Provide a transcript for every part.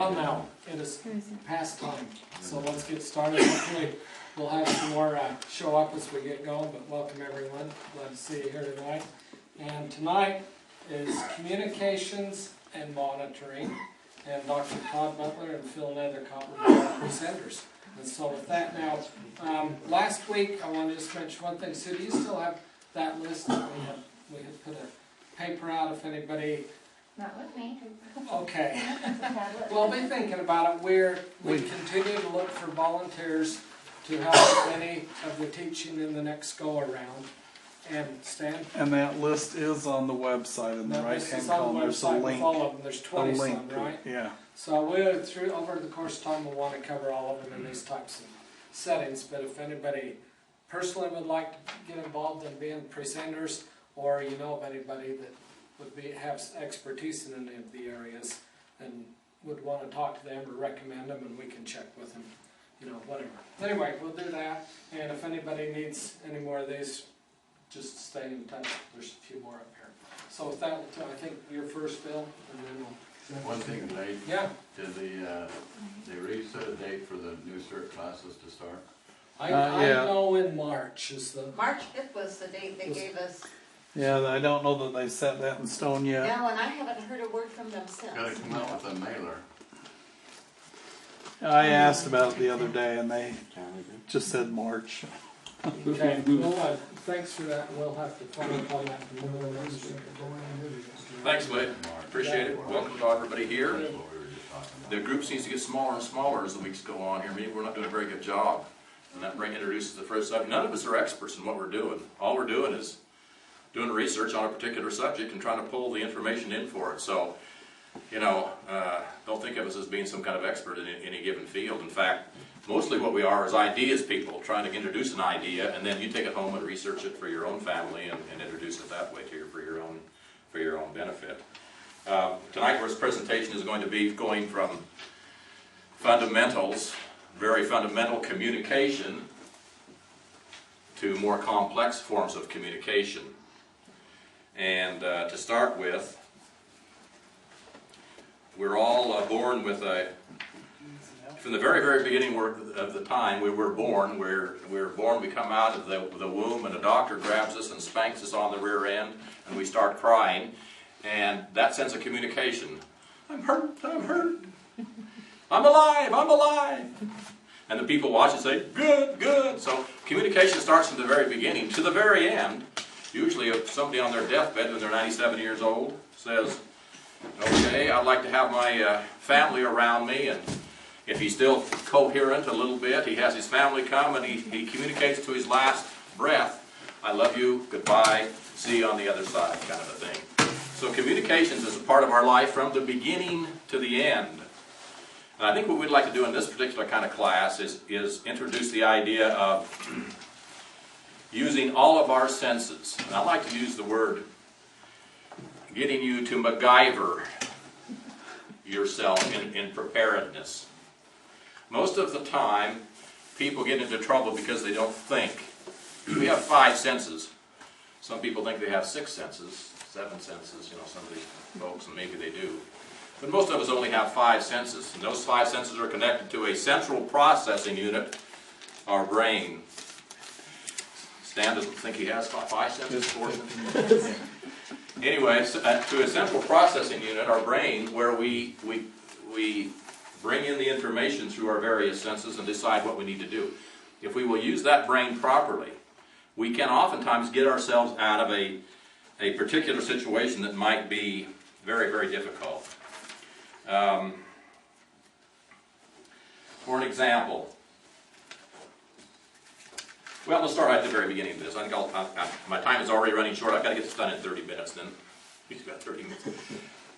Well, now, it is past time, so let's get started. Hopefully we'll have some more show up as we get going, but welcome everyone. Glad to see you here tonight. And tonight is communications and monitoring, and Dr. Todd Butler and Phill Nethercott will be our presenters. And so with that now, last week I want to just mention one thing. Sue, do you still have that list? We had put a paper out if anybody... Not with me. Okay. Well, be thinking about it. We continue to look for volunteers to help any of the teaching in the next go-around. And Stan? And that list is on the website in the right-hand column. There's a link. All of them. There's 20 some, right? Yeah. So over the course of time, we'll want to cover all of them in these types of settings. But if anybody personally would like to get involved in being presenters, or you know of anybody that would have expertise in any of the areas and would want to talk to them or recommend them, and we can check with them, you know, whatever. Anyway, we'll do that, and if anybody needs any more of these, just stay in touch. There's a few more up here. So with that, I think you're first, Phill, and then we'll... One thing, Nate. Yeah. Did they reset a date for the new cert classes to start? I Yeah. know in March is the... March 5th was the date they gave us. Yeah, I don't know that they've set that in stone yet. No, and I haven't heard a word from them Gotta since. come out with a mailer. I asked about it the other day and they just said March. Okay, well, thanks for that. We'll have to follow up on that. Thanks, Wade. Appreciate it. Welcome to everybody here. The group seems to get smaller and smaller as the weeks go on here. Maybe we're not doing a very good job. And that introduces the first subject. None of us are experts in what we're doing. All we're doing is doing research on a particular subject and trying to pull the information in for it. So, you know, don't think of us as being some kind of expert in any given field. In fact, mostly what we are is ideas people trying to introduce an idea, and then you take it home and research it for your own family and introduce it that way to you for your own benefit. Tonight's presentation is going to be going from fundamentals, very fundamental communication, to more complex forms of communication. And to start with, we're all born with from the very, very beginning of the time we were born, we're born, we come out of the womb, and a doctor grabs us and spanks us on the rear end, and we start crying, and that sends a communication. I'm hurt, I'm hurt, I'm alive, I'm alive. And the people watch and say, good, good. So communication starts from the very beginning to the very end. Usually if somebody on their deathbed when they're 97 years old says, okay, I'd like to have my family around me, and if he's still coherent a little bit, he has his family come and he communicates to his last breath, I love you, goodbye, see you on the other side, kind of a thing. So communications is a part of our life from the beginning to the end. And I think what we'd like to do in this particular kind of class is introduce the idea of using all of our senses. And I like to use the word getting you to MacGyver yourself in preparedness. Most of the time, people get into trouble because they don't think. We have 5 senses. Some people think they have 6 senses, 7 senses, you know, some of these folks, and maybe they do. But most of us only have 5 senses, and those 5 senses are connected to a central processing unit, our brain. Stan doesn't think he has 5 senses, 4 senses. Anyway, to a central processing unit, our brain, where we bring in the information through our various senses and decide what we need to do. If we will use that brain properly, we can oftentimes get ourselves out of a particular situation that might be very, very difficult. For an example, well, let's start right at the very beginning of this. I think my time is already running short. I've got to get this done in 30 minutes then. We've got 30 minutes.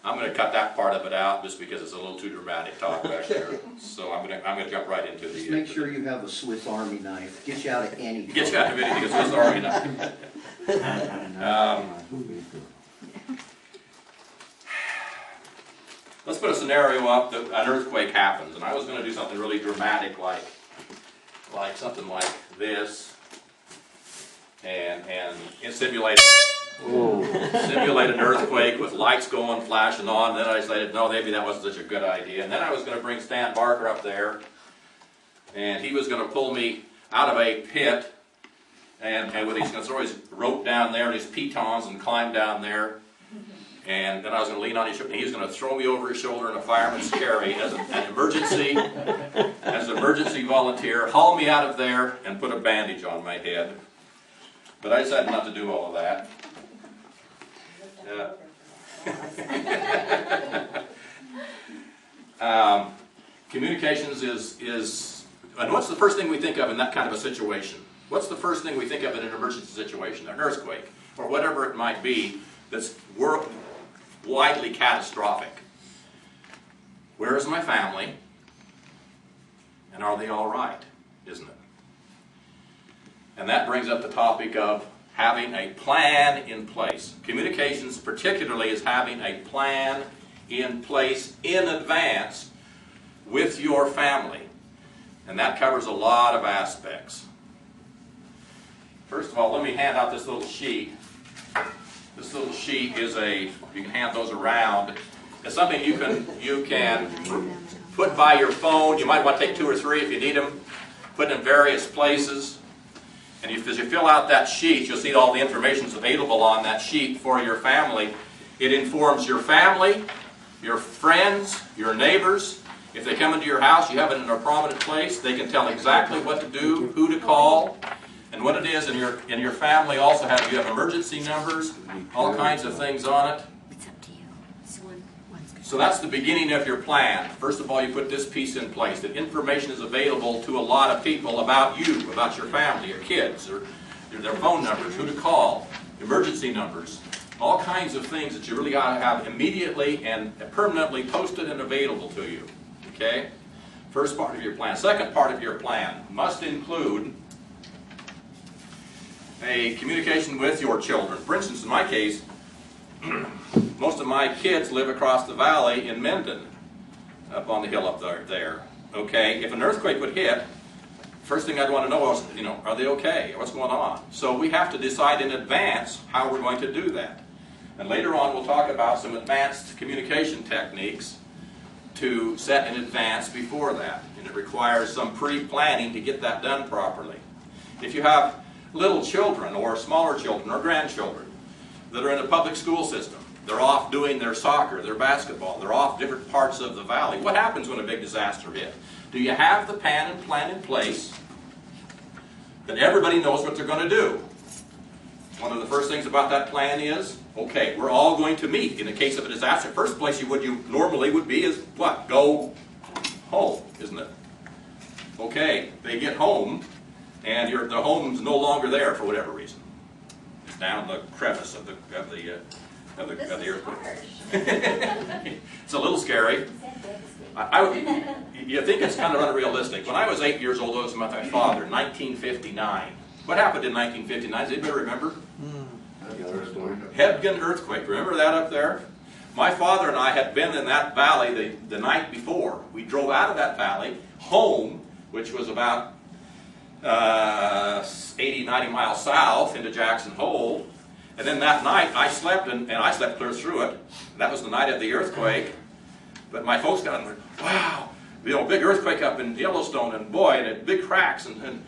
I'm going to cut that part of it out just because it's a little too dramatic talk back there. So I'm going to jump right into the... Just make sure you have a Swiss Army knife. Get you out of any trouble. Get you out of anything, a Swiss Army knife. Let's put a scenario up that an earthquake happens, and I was going to do something really dramatic like something like this, and simulate simulate an earthquake with lights going, flashing on. And then I decided, no, maybe that wasn't such a good idea. And then I was going to bring Stan Barker up there, and he was going to pull me out of a pit, and with he's going to throw his rope down there and his pitons and climb down there. And then I was going to lean on his shoulder, and he was going to throw me over his shoulder in a fireman's carry as an emergency volunteer, haul me out of there, and put a bandage on my head. But I decided not to do all of that. Communications is, and what's the first thing we think of in that kind of a situation? What's the first thing we think of in an emergency situation, an earthquake, or whatever it might be that's widely catastrophic? Where is my family? And are they all right? Isn't it? And that brings up the topic of having a plan in place. Communications particularly is having a plan in place in advance with your family. And that covers a lot of aspects. First of all, let me hand out this little sheet. This little sheet is you can hand those around. It's something you can put by your phone. You might want to take 2 or 3 if you need them. Put in various places. And as you fill out that sheet, you'll see all the information that's available on that sheet for your family. It informs your family, your friends, your neighbors. If they come into your house, you have it in a prominent place. They can tell exactly what to do, who to call, and what it is. And your family also you have emergency numbers, all kinds of things on it. It's up to you. So that's the beginning of your plan. First of all, you put this piece in place. That information is available to a lot of people about you, about your family, your kids, or their phone numbers, who to call, emergency numbers, all kinds of things that you really got to have immediately and permanently posted and available to you. Okay? First part of your plan. Second part of your plan must include a communication with your children. For instance, in my case, most of my kids live across the valley in Mendon, up on the hill up there. Okay? If an earthquake would hit, first thing I'd want to know is, are they okay? What's going on? So we have to decide in advance how we're going to do that. And later on we'll talk about some advanced communication techniques to set in advance before that. And it requires some pre-planning to get that done properly. If you have little children or smaller children or grandchildren that are in a public school system, they're off doing their soccer, their basketball, they're off different parts of the valley. What happens when a big disaster hits? Do you have the plan in place that everybody knows what they're going to do? One of the first things about that plan is, okay, we're all going to meet. In the case of a disaster, first place you normally would be is what? Go home, isn't it? Okay, they get home, and the home's no longer there for whatever reason. It's down the crevice of the earthquake. It's a little scary. You think it's kind of unrealistic. When I was 8 years old, I was with my father in 1959. What happened in 1959? Does anybody remember? Hebgen earthquake. Remember that up there? My father and I had been in that valley the night before. We drove out of that valley home, which was about 80, 90 miles south into Jackson Hole. And then that night I slept, and I slept clear through it. That was the night of the earthquake. But my folks got in, wow, big earthquake up in Yellowstone, and boy, and it big cracks, and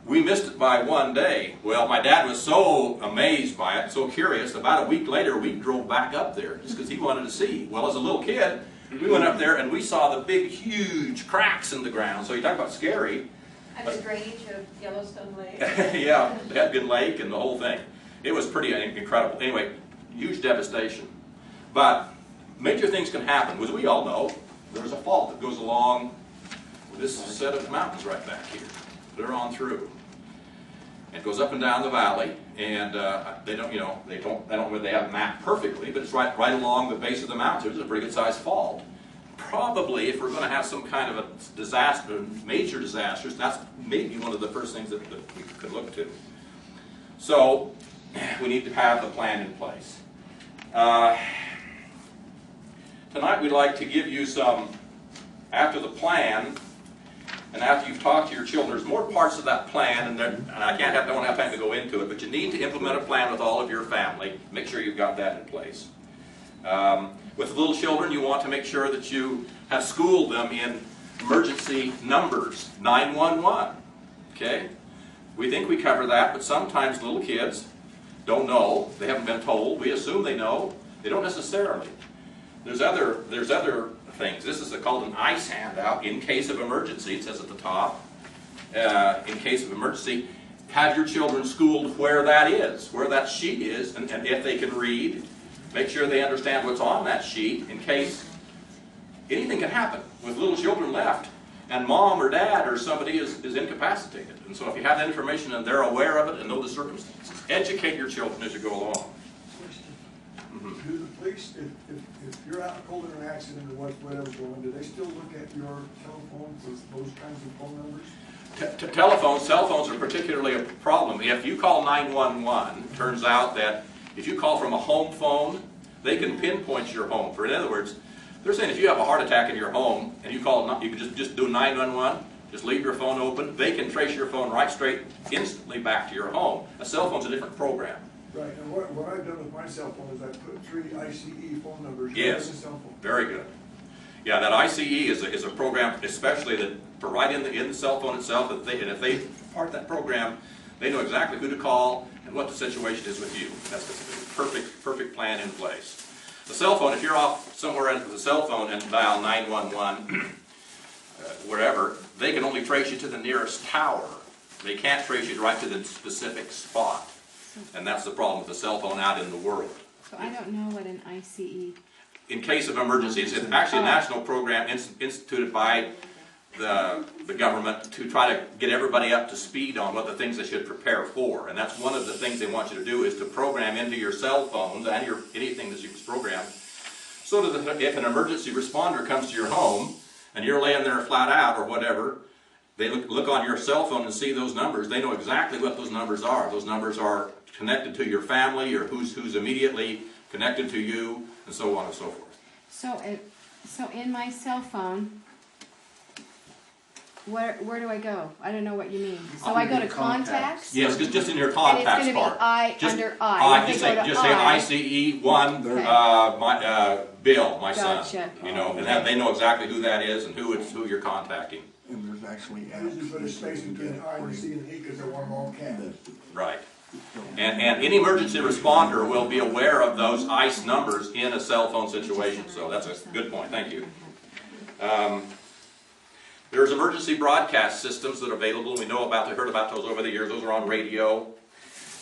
we missed it by 1 day. Well, my dad was so amazed by it, so curious. About a week later, we drove back up there just because he wanted to see. Well, as a little kid, we went up there and we saw the big, huge cracks in the ground. So you talk about scary. And the drainage of Yellowstone Lake. Yeah, Hebgen Lake and the whole thing. It was pretty incredible. Anyway, huge devastation. But major things can happen. As we all know, there's a fault that goes along with this set of mountains right back here. They're on through. It goes up and down the valley, and they have it mapped perfectly, but it's right along the base of the mountain. It's a pretty good sized fault. Probably, if we're going to have some kind of a disaster, major disasters, that's maybe one of the first things that we could look to. So, we need to have the plan in place. Tonight we'd like to give you some, after the plan, and after you've talked to your children, there's more parts of that plan, and I don't have time to go into it, but you need to implement a plan with all of your family. Make sure you've got that in place. With little children, you want to make sure that you have schooled them in emergency numbers, 911. Okay? We think we cover that, but sometimes little kids don't know. They haven't been told. We assume they know. They don't necessarily. There's other things. This is called an ICE handout. In case of emergency, it says at the top. In case of emergency, have your children schooled where that is, where that sheet is, and if they can read, make sure they understand what's on that sheet in case anything can happen with little children left and mom or dad or somebody is incapacitated. And so if you have that information and they're aware of it and know the circumstances, educate your children as you go along. Do the police, if you're out cold in an accident or whatever's going on, do they still look at your telephone for those kinds of phone numbers? Cell phones are particularly a problem. If you call 911, it turns out that if you call from a home phone, they can pinpoint your home. In other words, they're saying if you have a heart attack in your home and you call, you can just do 911, just leave your phone open, they can trace your phone right straight instantly back to your home. A cell phone's a different program. Right, and what I've done with my cell phone is I put 3 ICE phone numbers in Yes, the cell phone. Very very good. Yeah, that ICE is a program, especially that for right in the cell phone itself. And if they part that program, they know exactly who to call and what the situation is with you. That's a perfect plan in place. The cell phone, if you're off somewhere with a cell phone and dial 911, wherever, they can only trace you to the nearest tower. They can't trace you right to the specific spot. And that's the problem with the cell phone out in the world. So I don't know what an ICE. In case of emergencies, it's actually a national program instituted by the government to try to get everybody up to speed on what the things they should prepare for. And that's one of the things they want you to do, is to program into your cell phones and anything that you program, so that if an emergency responder comes to your home and you're laying there flat out or whatever, they look on your cell phone and see those numbers. They know exactly what those numbers are. Those numbers are connected to your family or who's immediately connected to you, and so on and so forth. So in my cell phone, where do I go? I don't know what you mean. So I go to contacts? Yes, just in your contacts part. And it's going to be under I. Just say ICE1, Okay. Bill, my son. Gotcha. You know, and they know exactly who that is and who you're contacting. And there's actually I usually put a space between I and the C and the E because I want them all capped. Right. And any emergency responder will be aware of those ICE numbers in a cell phone situation. So that's a good point. Thank you. There's emergency broadcast systems that are available. We know about, heard about those over the years. Those are on radio.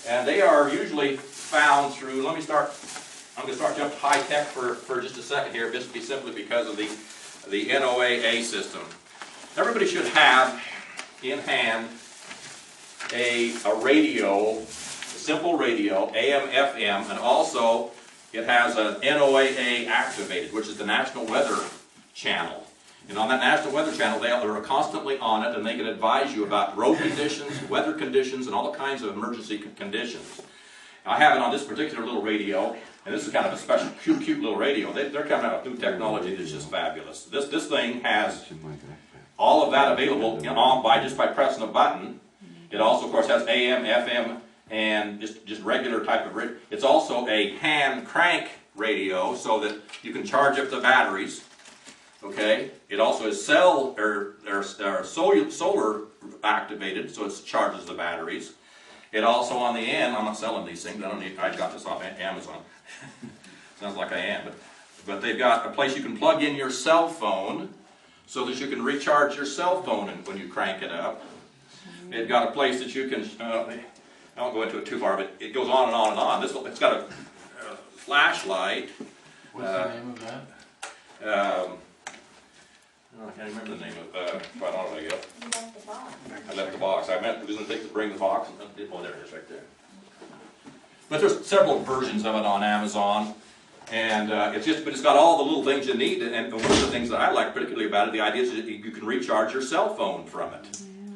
And they are usually found through, I'm going to start jump to high tech for just a second here, just simply because of the NOAA system. Everybody should have in hand a radio, a simple radio, AM, FM, and also it has an NOAA activated, which is the National Weather Channel. And on that National Weather Channel, they are constantly on it, and they can advise you about road conditions, weather conditions, and all kinds of emergency conditions. I have it on this particular little radio, and this is kind of a special, cute little radio. They're coming out with new technology that's just fabulous. This thing has all of that available by pressing a button. It also, of course, has AM, FM, and just regular type of radio. It's also a hand crank radio, so that you can charge up the batteries. Okay. It also is solar activated, so it charges the batteries. It also on the end, I'm not selling these things. I got this off Amazon. Sounds like I am, but they've got a place you can plug in your cell phone, so that you can recharge your cell phone when you crank it up. They've got a place that you can, I won't go into it too far, but it goes on and on and on. It's got a flashlight. What's the name of that? I can't remember the name of it, quite honestly, I guess. You left the box. I left the box. I meant it was going to take to bring the box. Oh, there it is right there. But there's several versions of it on Amazon. And it's got all the little things you need. And one of the things that I like particularly about it, the idea is that you can recharge your cell phone from it. Yeah.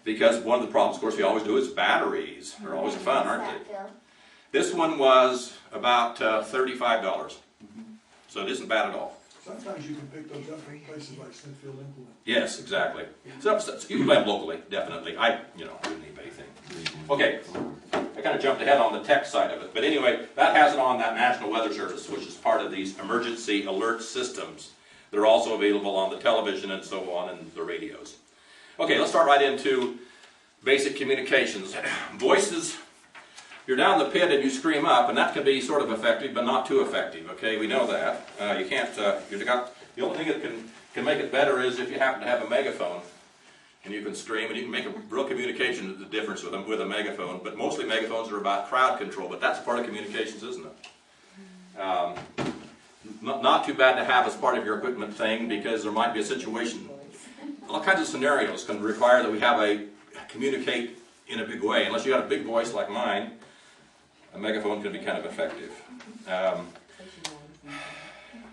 Because one of the problems, of course, we always do is batteries. They're always fun, aren't they? Phill? This one was about $35. So it isn't bad at all. Sometimes you can pick those up in places like Smithfield Implement. Yes, exactly. So you can buy them locally, definitely. I wouldn't need anything. Okay, I kind of jumped ahead on the tech side of it, but anyway, that has it on that National Weather Service, which is part of these emergency alert systems. They're also available on the television and so on, and the radios. Okay, let's start right into basic communications. Voices, you're down the pit and you scream up, and that can be sort of effective, but not too effective, okay? We know that. You can't, the only thing that can make it better is if you happen to have a megaphone, and you can scream, and you can make a real communication difference with a megaphone, but mostly megaphones are about crowd control, but that's part of communications, isn't it? Not too bad to have as part of your equipment thing, because there might be a situation, all kinds of scenarios can require that we have communicate in a big way. Unless you got a big voice like mine, a megaphone can be kind of effective. I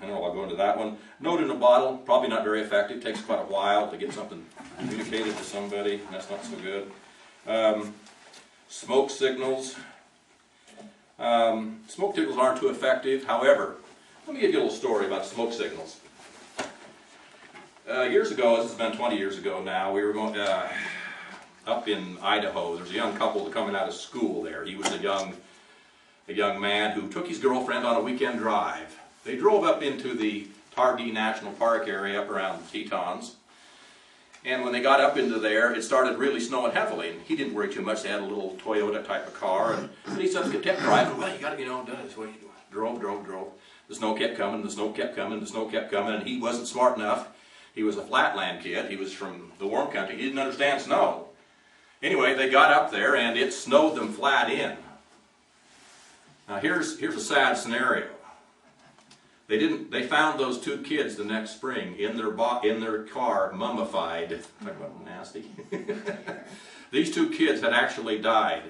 don't know, I'll go into that one. Note in a bottle, probably not very effective. Takes quite a while to get something communicated to somebody, and that's not so good. Smoke signals. Smoke signals aren't too effective. However, let me give you a little story about smoke signals. Years ago, this has been 20 years ago now, we were going up in Idaho. There's a young couple coming out of school there. He was a young man who took his girlfriend on a weekend drive. They drove up into the Targhee National Park area up around the Tetons. And when they got up into there, it started really snowing heavily. And he didn't worry too much. They had a little Toyota type of car. And he said, kept driving. Well, you got to, drove. The snow kept coming, the snow kept coming, the snow kept coming. And he wasn't smart enough. He was a flatland kid. He was from the warm country. He didn't understand snow. Anyway, they got up there and it snowed them flat in. Now here's a sad scenario. They found those two kids the next spring in their car, mummified. Talk about nasty. These two kids had actually died,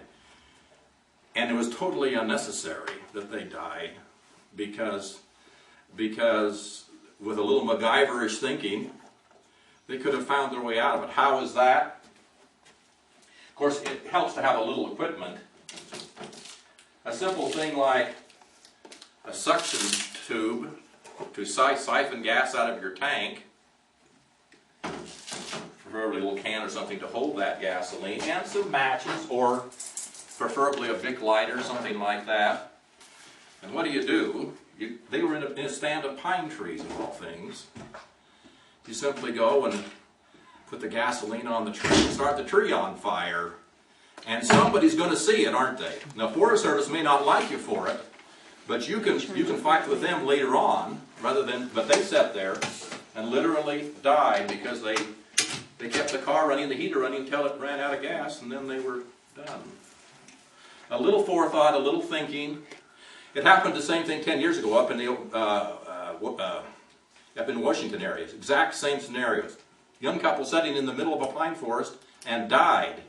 and it was totally unnecessary that they died, because with a little MacGyverish thinking, they could have found their way out of it. How is that? Of course, it helps to have a little equipment. A simple thing like a suction tube to siphon gas out of your tank, preferably a little can or something to hold that gasoline, and some matches, or preferably a Bic lighter, something like that. And what do? They were in a stand of pine trees, of all things. You simply go and put the gasoline on the tree and start the tree on fire. And somebody's going to see it, aren't they? Now, Forest Service may not like you for it, but you can fight with them later on, but they sat there and literally died because they kept the car running, the heater running until it ran out of gas, and then they were done. A little forethought, a little thinking. It happened the same thing 10 years ago up in Washington area. Exact same scenarios. Young couple sitting in the middle of a pine forest and died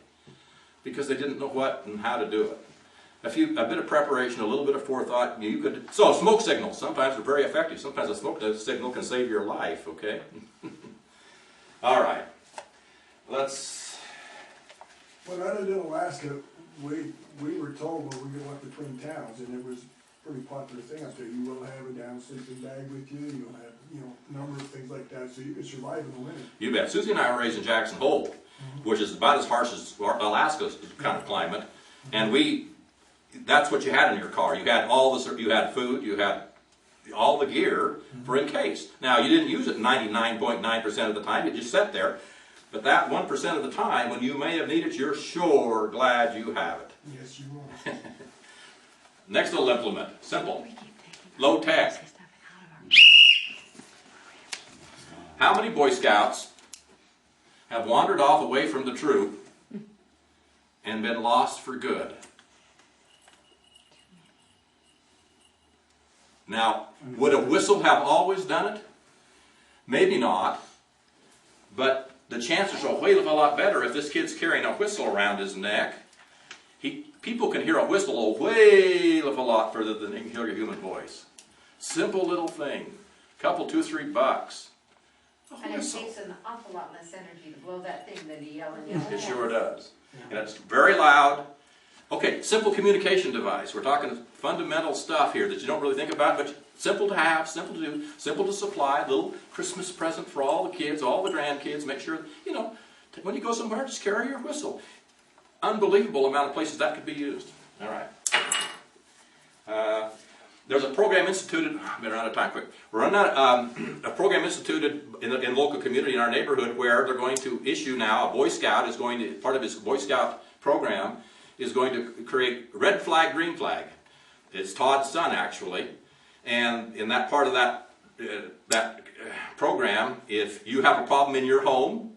because they didn't know what and how to do it. A bit of preparation, a little bit of forethought, so smoke signals, sometimes they're very effective. Sometimes a smoke signal can save your life, okay? All right. When I lived in Alaska, we were told when we go up between towns, and it was a pretty popular thing up there, you will have a down sleeping bag with you, you'll have, a number of things like that, so you can survive in the winter. You bet. Susie and I were raised in Jackson Hole, which is about as harsh as Alaska's kind of climate, and that's what you had in your car. You had you had food, you had all the gear for in case. Now, you didn't use it 99.9% of the time, it just sat there. But that 1% of the time, when you may have needed it, you're sure glad you have it. Yes, you will. Next little implement, simple, low tech. How many Boy Scouts have wandered off away from the troop and been lost for good? Now, would a whistle have always done it? Maybe not, but the chances are a whale of a lot better if this kid's carrying a whistle around his neck. People can hear a whistle a whale of a lot further than they can hear a human voice. Simple little thing. Couple, $2-3. And it takes an awful lot less energy to blow that thing than to yell and yell. It sure does. And it's very loud. Okay, simple communication device. We're talking fundamental stuff here that you don't really think about, but Simple to have, simple to do, simple to supply, a little Christmas present for all the kids, all the grandkids. Make sure, you know, when you go somewhere, just carry your whistle. Unbelievable amount of places that could be used. All right. There's a program instituted, I've been out of time quick. We're running out, a program instituted in the local community in our neighborhood where they're going to issue now, a Boy Scout is going to, part of his Boy Scout program is going to create red flag, green flag. It's Todd's son actually. And in that part of that program, if you have a problem in your home,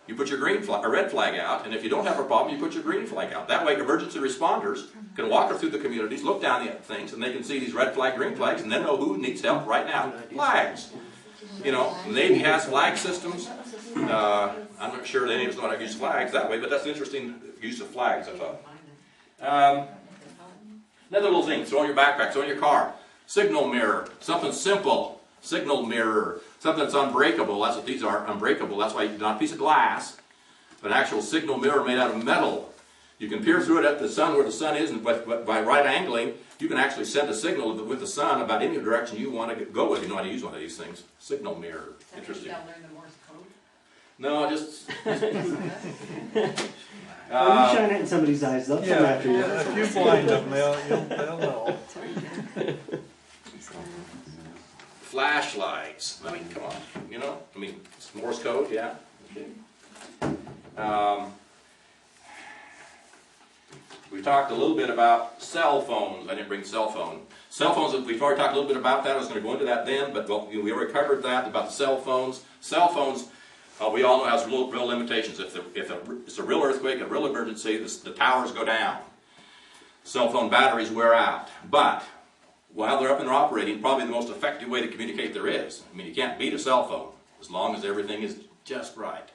you put your red flag out, and if you don't have a problem, you put your green flag out. That way emergency responders can walk through the communities, look down the things, and they can see these red flag, green flags, and then know who needs help right now. Flags. You know, the Navy has flag systems. I'm not sure any of us know how to use flags that way, but that's an interesting use of flags, I thought. Another little thing, throw in your backpack, throw in your car. Signal mirror, something simple. Signal mirror, something that's unbreakable. That's what these are, unbreakable. That's why not a piece of glass, but an actual signal mirror made out of metal. You can peer through it at the sun where the sun is, and by right angling, you can actually send a signal with the sun about any direction you want to go with. You know how to use one of these things. Signal mirror. Interesting. They'll learn the Morse code. No, just. When you shine it in somebody's eyes, they'll come after you. If you blind them, they'll know. Flashlights. I mean, come on. You know? I mean, it's Morse code, yeah. Okay. We talked a little bit about cell phones. I didn't bring cell phone. Cell phones, we've already talked a little bit about that. I was going to go into that then, but well, we already covered that about the cell phones. Cell phones, we all know has real limitations. If it's a real earthquake, a real emergency, the towers go down. Cell phone batteries wear out. But while they're up and operating, probably the most effective way to communicate there is. I mean, you can't beat a cell phone as long as everything is just right.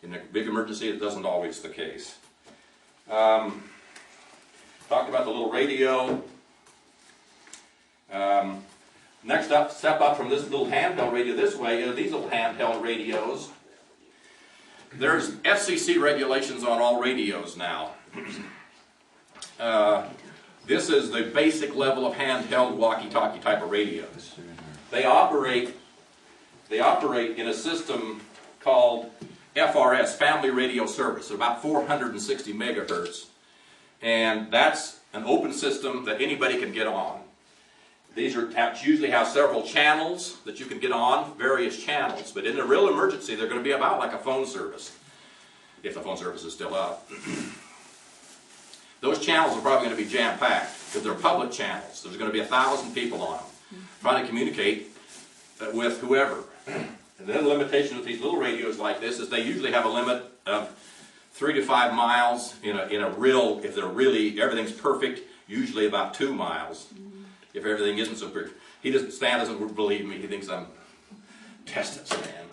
In a big emergency, it doesn't always the case. Talked about the little radio. Next up, step up from this little handheld radio this way, these little handheld radios. There's FCC regulations on all radios now. This is the basic level of handheld walkie-talkie type of radios. They operate in a system called FRS, Family Radio Service, about 460 megahertz. And that's an open system that anybody can get on. These usually have several channels that you can get on, various channels. But in a real emergency, they're going to be about like a phone service, if the phone service is still up. Those channels are probably going to be jam-packed because they're public channels. There's going to be 1,000 people on them trying to communicate with whoever. And then the limitation with these little radios like this is they usually have a limit of 3 to 5 miles in a real, if they're really, everything's perfect, usually about 2 miles. If everything isn't so perfect. Stan doesn't believe me. He thinks I'm testing Stan.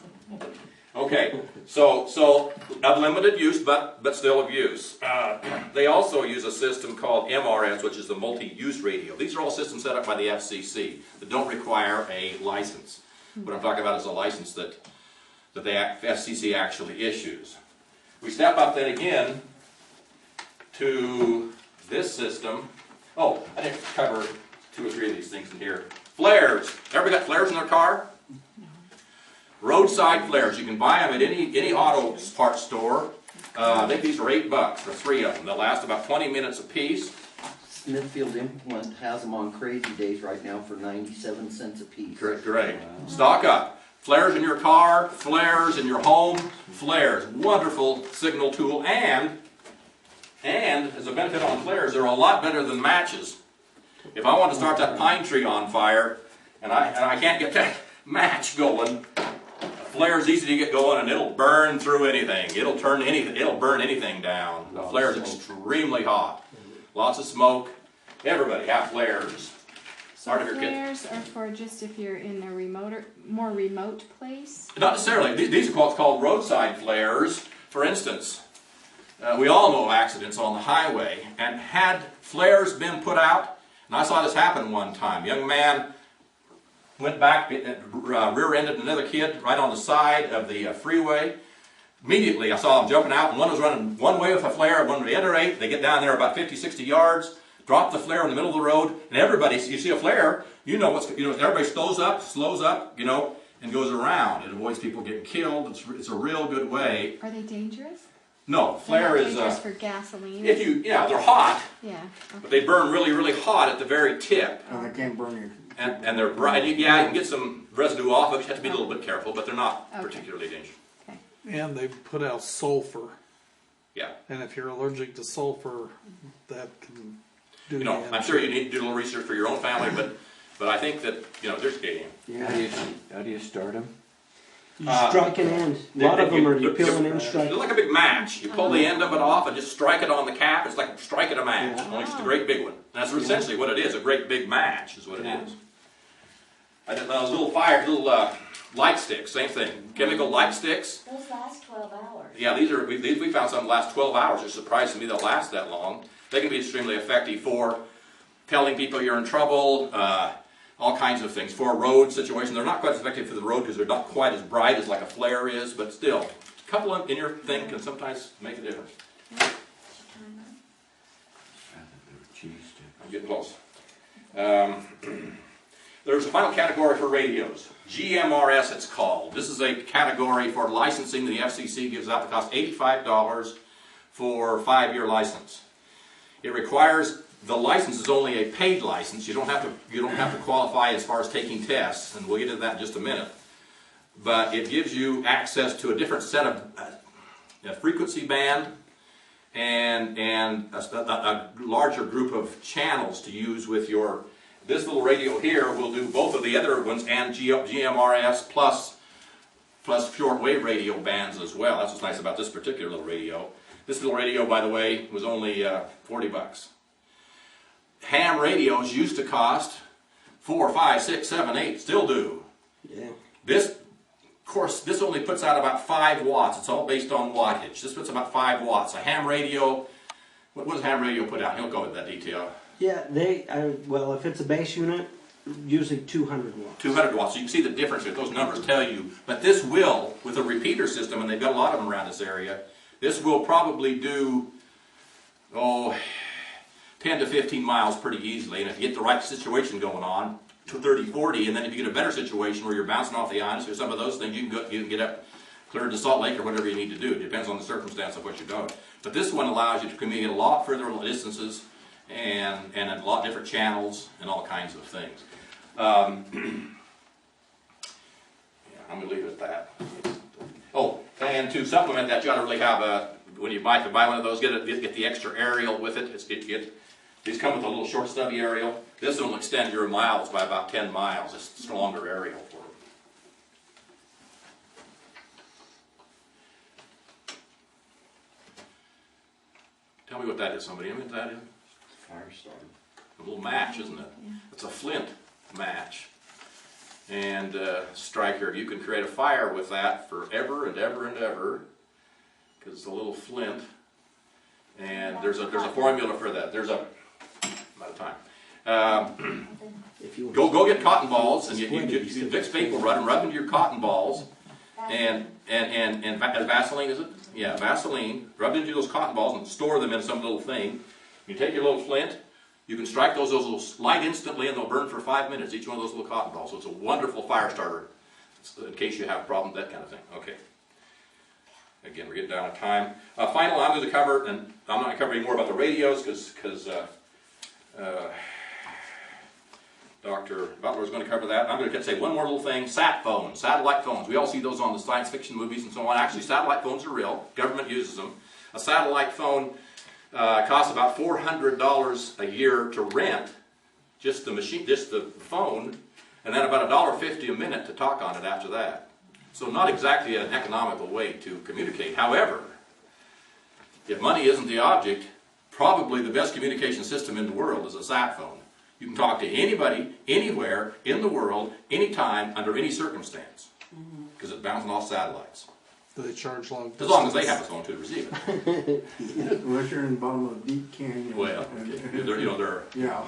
Okay, so of limited use, but still of use. They also use a system called MRS, which is the multi-use radio. These are all systems set up by the FCC that don't require a license. What I'm talking about is a license that the FCC actually issues. We step up then again to this system. Oh, I didn't cover 2 or 3 of these things in here. Flares. Everybody got flares in their car? Roadside flares. You can buy them at any auto parts store. I think these are $8 for 3 of them. They'll last about 20 minutes a piece. Smithfield Implement has them on Crazy Days right now for 97 cents a piece. Great. Stock up. Flares in your car, flares in your home, flares. Wonderful signal tool. And as a benefit on flares, they're a lot better than matches. If I want to start that pine tree on fire, and I can't get that match going, a flare is easy to get going, and it'll burn through anything. It'll burn anything down. A flare is extremely hot. Lots of smoke. Everybody have flares. So flares are for just if you're in a more remote place? Not necessarily. These are what's called roadside flares. For instance, we all know accidents on the highway, and had flares been put out, and I saw this happen one time. A young man went back, rear-ended another kid right on the side of the freeway. Immediately, I saw them jumping out, and one was running one way with a flare, one with the other 8. They get down there about 50, 60 yards. drop the flare in the middle of the road, and everybody, you see a flare, everybody slows up, and goes around. It avoids people getting killed. It's a real good way. Are they dangerous? No, flare They're not is, dangerous for gasoline. they're hot, Yeah. but they burn really, really hot at the very tip. And they can't burn you. And they're bright. You can get some residue off of it. You have to be a little bit careful, but they're not Okay. particularly dangerous. And they put out sulfur. Yeah. And if you're allergic to sulfur, that can do I'm sure you need to do a little research for your own family, but I think that, there's game. How do you start them? You strike an end. A lot of them are you peel an end, strike. They're like a big match. You pull the end of it off and just strike it on the cap. It's like striking a match. Yeah. Only it's a great big one. And that's essentially what it is. A great big match is what it is. I did those little light sticks, same thing. Chemical light sticks. Those last 12 hours. Yeah, we found some last 12 hours. It's surprising to me they'll last that long. They can be extremely effective for telling people you're in trouble, all kinds of things. For a road situation, they're not quite as effective for the road because they're not quite as bright as like a flare is, but still, a couple of in your thing can sometimes make a difference. I'm getting close. There's a final category for radios. GMRS it's called. This is a category for licensing that the FCC gives out that costs $85 for a 5-year license. It requires, the license is only a paid license. You don't have to qualify as far as taking tests, and we'll get into that in just a minute. But it gives you access to a different set of a frequency band and a larger group of channels to use with your. This little radio here will do both of the other ones and GMRS plus shortwave radio bands as well. That's what's nice about this particular little radio. This little radio, by the way, was only $40. Ham radios used to cost $4, $5, $6, $7, $8, still do. Yeah. This, of course, this only puts out about 5 watts. It's all based on wattage. This puts about 5 watts. A ham radio, what does a ham radio put out? He'll go into that detail. Yeah, well, if it's a base unit, usually 200 watts. 200 watts. So you can see the difference that those numbers tell you. But this will, with a repeater system, and they've got a lot of them around this area, this will probably do, 10 to 15 miles pretty easily. And if you get the right situation going on, to 30, 40, and then if you get a better situation where you're bouncing off the ionosphere, some of those things, you can get up clear to Salt Lake or whatever you need to do. It depends on the circumstance of what you're doing. But this one allows you to communicate a lot further distances and a lot different channels and all kinds of things. I'm going to leave it at that. Oh, and to supplement that, you ought to really have when you buy one of those, get the extra aerial with it. These come with a little short stubby aerial. This one will extend your miles by about 10 miles. It's a stronger aerial for them. Tell me what that is, somebody. What that is? Fire starter. A little match, isn't it? Yeah. It's a flint match. And striker, you can create a fire with that forever and ever and ever, because it's a little flint. And there's a formula for that. There's a out of time. Go get cotton balls, and you fix maple rub and rub into your cotton balls, and Vaseline, is it? Yeah, Vaseline. Rub into those cotton balls and store them in some little thing. You take your little flint. You can strike those will light instantly, and they'll burn for 5 minutes, each one of those little cotton balls. So it's a wonderful fire starter in case you have problems, that kind of thing. Okay. Again, we're getting down to time. Finally, I'm going to cover, and I'm not going to cover any more about the radios because Dr. Butler is going to cover that. I'm going to say one more little thing. Sat phones, satellite phones. We all see those on the science fiction movies and so on. Actually, satellite phones are real. Government uses them. A satellite phone costs about $400 a year to rent, just the phone, and then about $1.50 a minute to talk on it after that. So not exactly an economical way to communicate. However, if money isn't the object, probably the best communication system in the world is a sat phone. You can talk to anybody, anywhere in the world, anytime, under any circumstance, because it's bouncing off satellites. Do they charge long distance? As long as they have a phone to receive it. Unless you're in the bottom of a deep canyon. Well, they're Yeah.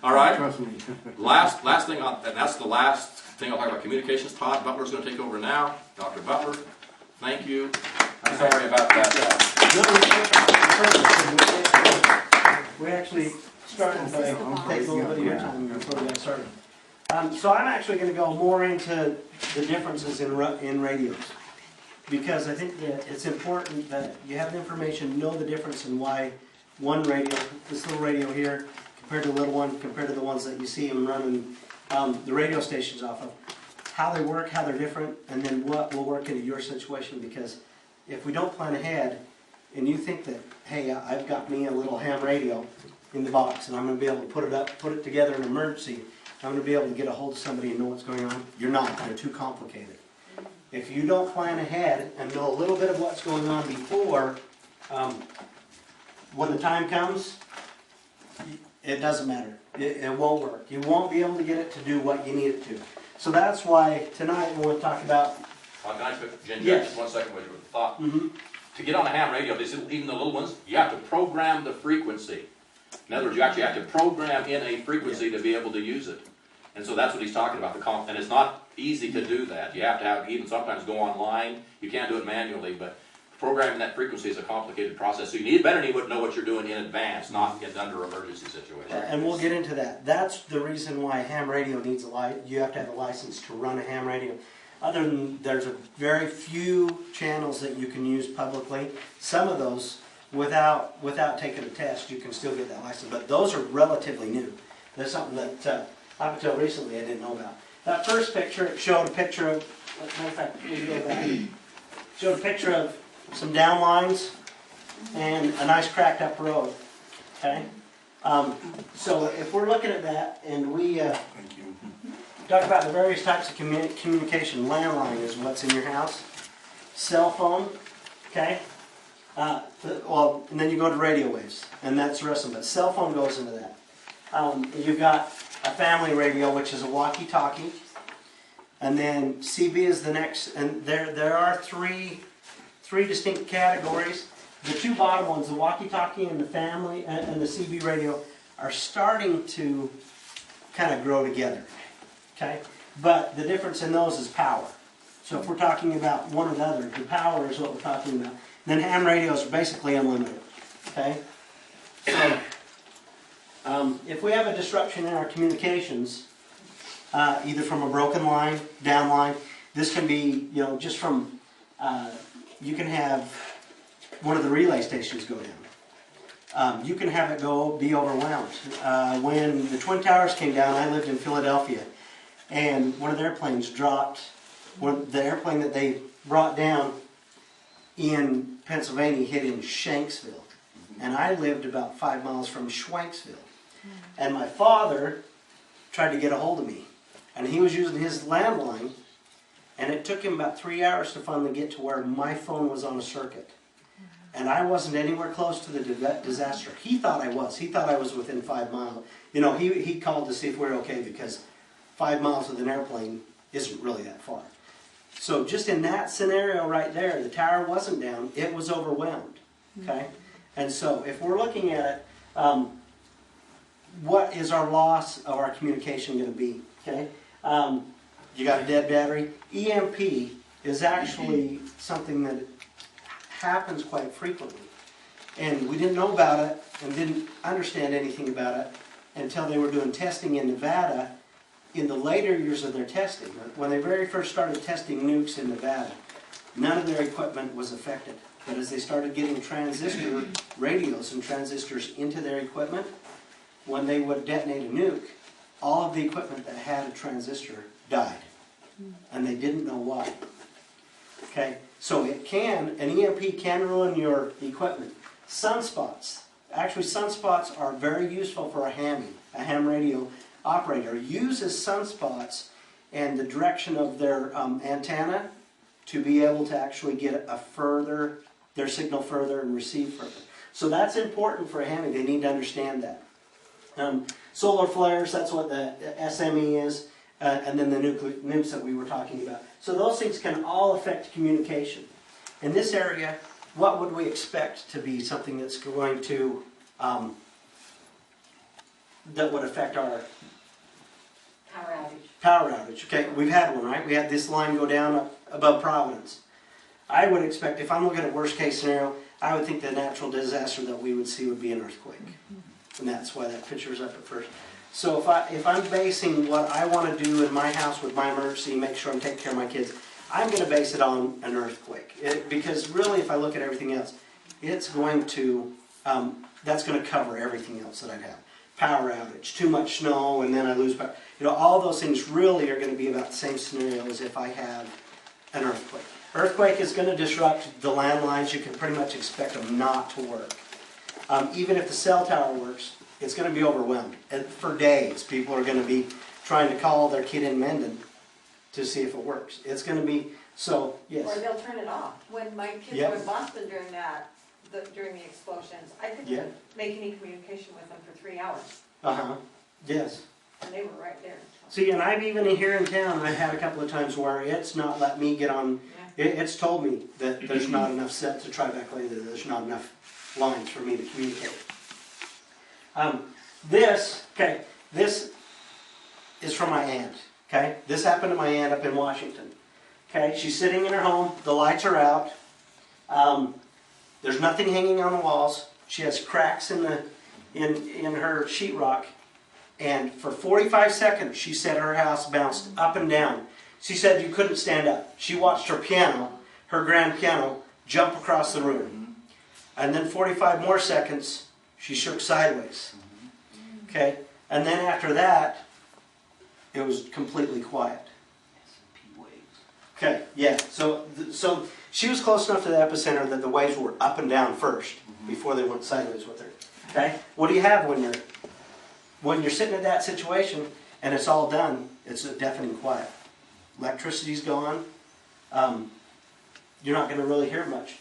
all right. Trust me. Last thing, and that's the last thing I'll talk about communications. Todd Butler's going to take over now. Dr. Butler, thank you. I'm sorry about that. We actually started by taking a little bit of your time before we got started. So I'm actually going to go more into the differences in radios, because I think that it's important that you have the information, know the difference in why one radio, this little radio here, compared to the little one, compared to the ones that you see them running the radio stations off of, how they work, how they're different, and then what will work into your situation. Because if we don't plan ahead, and you think that, hey, I've got me a little ham radio in the box, and I'm going to be able to put it together in an emergency, I'm going to be able to get a hold of somebody and know what's going on. You're not. They're too complicated. If you don't plan ahead and know a little bit of what's going on before, when the time comes, it doesn't matter. It won't work. You won't be able to get it to do what you need it to. So that's why tonight we want to talk about... Can I Jen, Yes. just 1 second with your thought? To get on a ham radio, even the little ones, you have to program the frequency. In other words, you actually have to program in a frequency to be able to use it. And so that's what he's talking about, and it's not easy to do that. You have to even sometimes go online. You can't do it manually, but programming that frequency is a complicated process. So you need better to know what you're doing in advance, not under emergency situations. And we'll get into that. That's the reason why a ham radio needs you have to have a license to run a ham radio. Other than, there's a very few channels that you can use publicly. Some of those, without taking a test, you can still get that license. But those are relatively new. That's something that up until recently I didn't know about. That first picture showed a picture of, matter of fact, maybe go back. Showed a picture of some down lines and a nice cracked up road. Okay? So if we're looking at that and we talk about the various types of communication, landline is what's in your house, cell phone, okay? Well, and then you go to radio waves, and that's the rest of it. Cell phone goes into that. You've got a family radio, which is a walkie-talkie, and then CB is the next, and there are three distinct categories. The two bottom ones, the walkie-talkie and the family and the CB radio, are starting to kind of grow together. Okay, but the difference in those is power. So if we're talking about one or the other, the power is what we're talking about. Then ham radios are basically unlimited. Okay, so if we have a disruption in our communications, either from a broken line, down line, this can be, just from, you can have one of the relay stations go down. You can have it be overwhelmed. When the Twin Towers came down, I lived in Philadelphia, and one of the airplanes dropped. The airplane that they brought down in Pennsylvania hit in Shanksville, and I lived about 5 miles from Schwanksville. And my father tried to get a hold of me, and he was using his landline, and it took him about 3 hours to finally get to where my phone was on a circuit. And I wasn't anywhere close to the disaster. He thought I was. He thought I was within 5 miles. He called to see if we were okay, because 5 miles with an airplane isn't really that far. So just in that scenario right there, the tower wasn't down, it was overwhelmed. Okay? And so if we're looking at it, what is our loss of our communication going to be? Okay? You got a dead battery. EMP is actually something that happens quite frequently. And we didn't know about it and didn't understand anything about it until they were doing testing in Nevada in the later years of their testing. When they very first started testing nukes in Nevada, none of their equipment was affected. But as they started getting transistor radios and transistors into their equipment, when they would detonate a nuke, all of the equipment that had a transistor died. And they didn't know why. Okay? So an EMP can ruin your equipment. Sunspots. Actually, sunspots are very useful for a ham radio operator. Uses sunspots and the direction of their antenna to be able to actually get their signal further and receive further. So that's important for a hammy. They need to understand that. Solar flares, that's what the SME is, and then the nukes that we were talking about. So those things can all affect communication. In this area, what would we expect to be something that's going to, that would affect our power outage? Okay, we've had one, right? We had this line go down up above Providence. I would expect, if I'm looking at worst case scenario, I would think the natural disaster that we would see would be an earthquake. And that's why that picture's up at first. So if I'm basing what I want to do in my house with my emergency, make sure I'm taking care of my kids, I'm going to base it on an earthquake. Because really, if I look at everything else, it's going to, that's going to cover everything else that I'd have. Power outage, too much snow, and then I lose power. You know, all those things really are going to be about the same scenario as if I have an earthquake. Earthquake is going to disrupt the landlines. You can pretty much expect them not to work. Even if the cell tower works, it's going to be overwhelmed. And for days, people are going to be trying to call their kid in Mendon to see if it works. It's going to be, so, yes. Or they'll turn it off. When my kids were in Boston during during the explosions, I couldn't make any communication with them for 3 hours. Yes. And they were right there. See, and I've even here in town, I've had a couple of times where it's not let me get on, it's told me that there's not enough set to try back later, there's not enough lines for me to communicate. This is from my aunt, okay? This happened to my aunt up in Washington. Okay, she's sitting in her home, the lights are out, there's nothing hanging on the walls, she has cracks in her sheetrock, and for 45 seconds she said her house bounced up and down. She said you couldn't stand up. She watched her piano, her grand piano, jump across the room. And then 45 more seconds, she shook sideways. Okay, and then after that, it was completely quiet. Okay, yeah, so she was close enough to the epicenter that the waves were up and down first before they went sideways with her. Okay, what do you have when you're sitting in that situation and it's all done? It's a deafening quiet. Electricity's gone. You're not going to really hear much.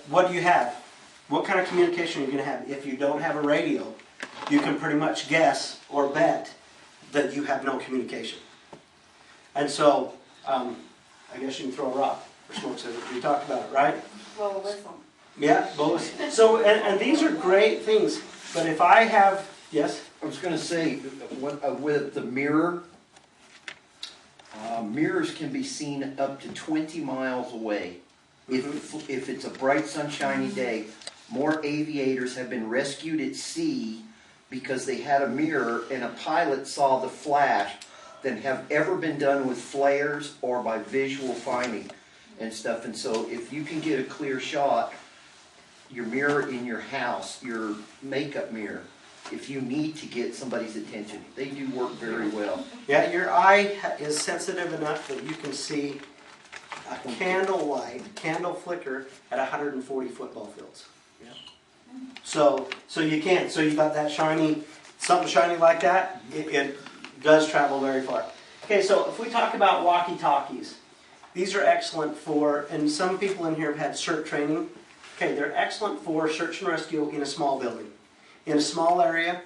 What do you have? What kind of communication are you going to have? If you don't have a radio, you can pretty much guess or bet that you have no communication. And so, I guess you can throw a rock or smoke signal. We talked about it, right? Blow a whistle. Yeah, blow a whistle. So, and these are great things. But if I have, yes? I was going to say, with the mirror, mirrors can be seen up to 20 miles away. If it's a bright sunshiny day, more aviators have been rescued at sea because they had a mirror and a pilot saw the flash than have ever been done with flares or by visual finding and stuff. And so if you can get a clear shot, your mirror in your house, your makeup mirror, if you need to get somebody's attention, they do work very well. Yeah, your eye is sensitive enough that you can see a candle flicker at 140 football fields. Yeah. So you can. So you got that something shiny like that, it does travel very far. Okay, so if we talk about walkie-talkies, these are excellent for, and some people in here have had CERT training. Okay, they're excellent for search and rescue in a small building. In a small area,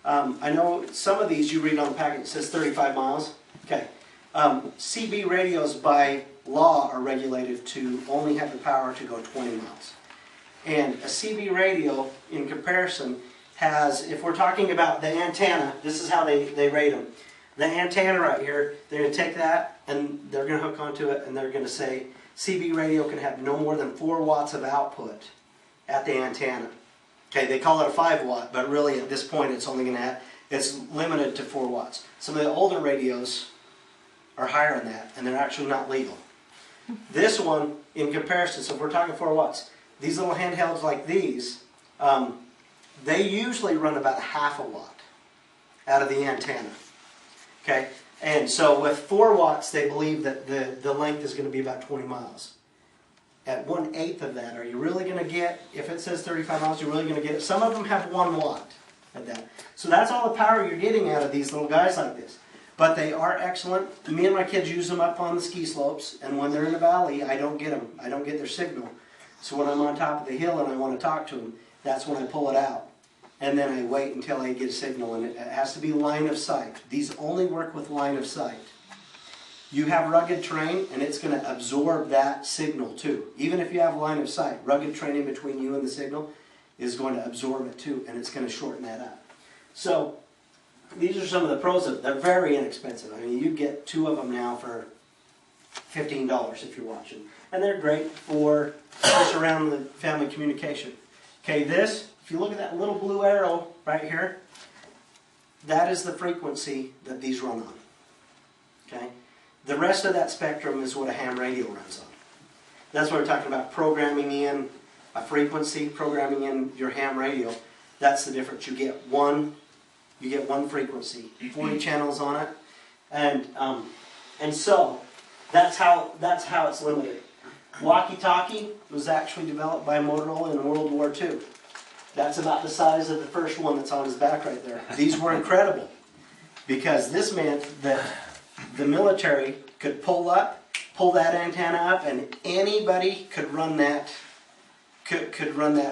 I know some of these you read on the packet, it says 35 miles. Okay, CB radios by law are regulated to only have the power to go 20 miles. And a CB radio, in comparison, has, if we're talking about the antenna, this is how they rate them. The antenna right here, they're going to take that and they're going to hook onto it and they're going to say, CB radio can have no more than 4 watts of output at the antenna. Okay, they call it a 5 watt, but really at this point it's only going to have, it's limited to 4 watts. Some of the older radios are higher than that, and they're actually not legal. This one, in comparison, so if we're talking 4 watts, these little handhelds like these, they usually run about ½ a watt out of the antenna. Okay, and so with 4 watts, they believe that the length is going to be about 20 miles. At 1/8 of that, are you really going to get, if it says 35 miles, you're really going to get it? Some of them have 1 watt at that. So that's all the power you're getting out of these little guys like this. But they are excellent. Me and my kids use them up on the ski slopes, and when they're in the valley, I don't get them. I don't get their signal. So when I'm on top of the hill and I want to talk to them, that's when I pull it out. And then I wait until I get a signal, and it has to be line of sight. These only work with line of sight. You have rugged terrain, and it's going to absorb that signal too. Even if you have line of sight, rugged terrain in between you and the signal is going to absorb it too, and it's going to shorten that up. So these are some of the pros of it. They're very inexpensive. I mean, you get 2 of them now for $15 if you're watching. And they're great for just around the family communication. Okay, this, if you look at that little blue arrow right here, that is the frequency that these run on. Okay? The rest of that spectrum is what a ham radio runs on. That's what we're talking about, programming in a frequency, programming in your ham radio. That's the difference. You get one frequency, 40 channels on it, and so that's how it's limited. Walkie-talkie was actually developed by Motorola in World War II. That's about the size of the first one that's on his back right there. These were incredible because this meant that the military could pull that antenna up, and anybody could run that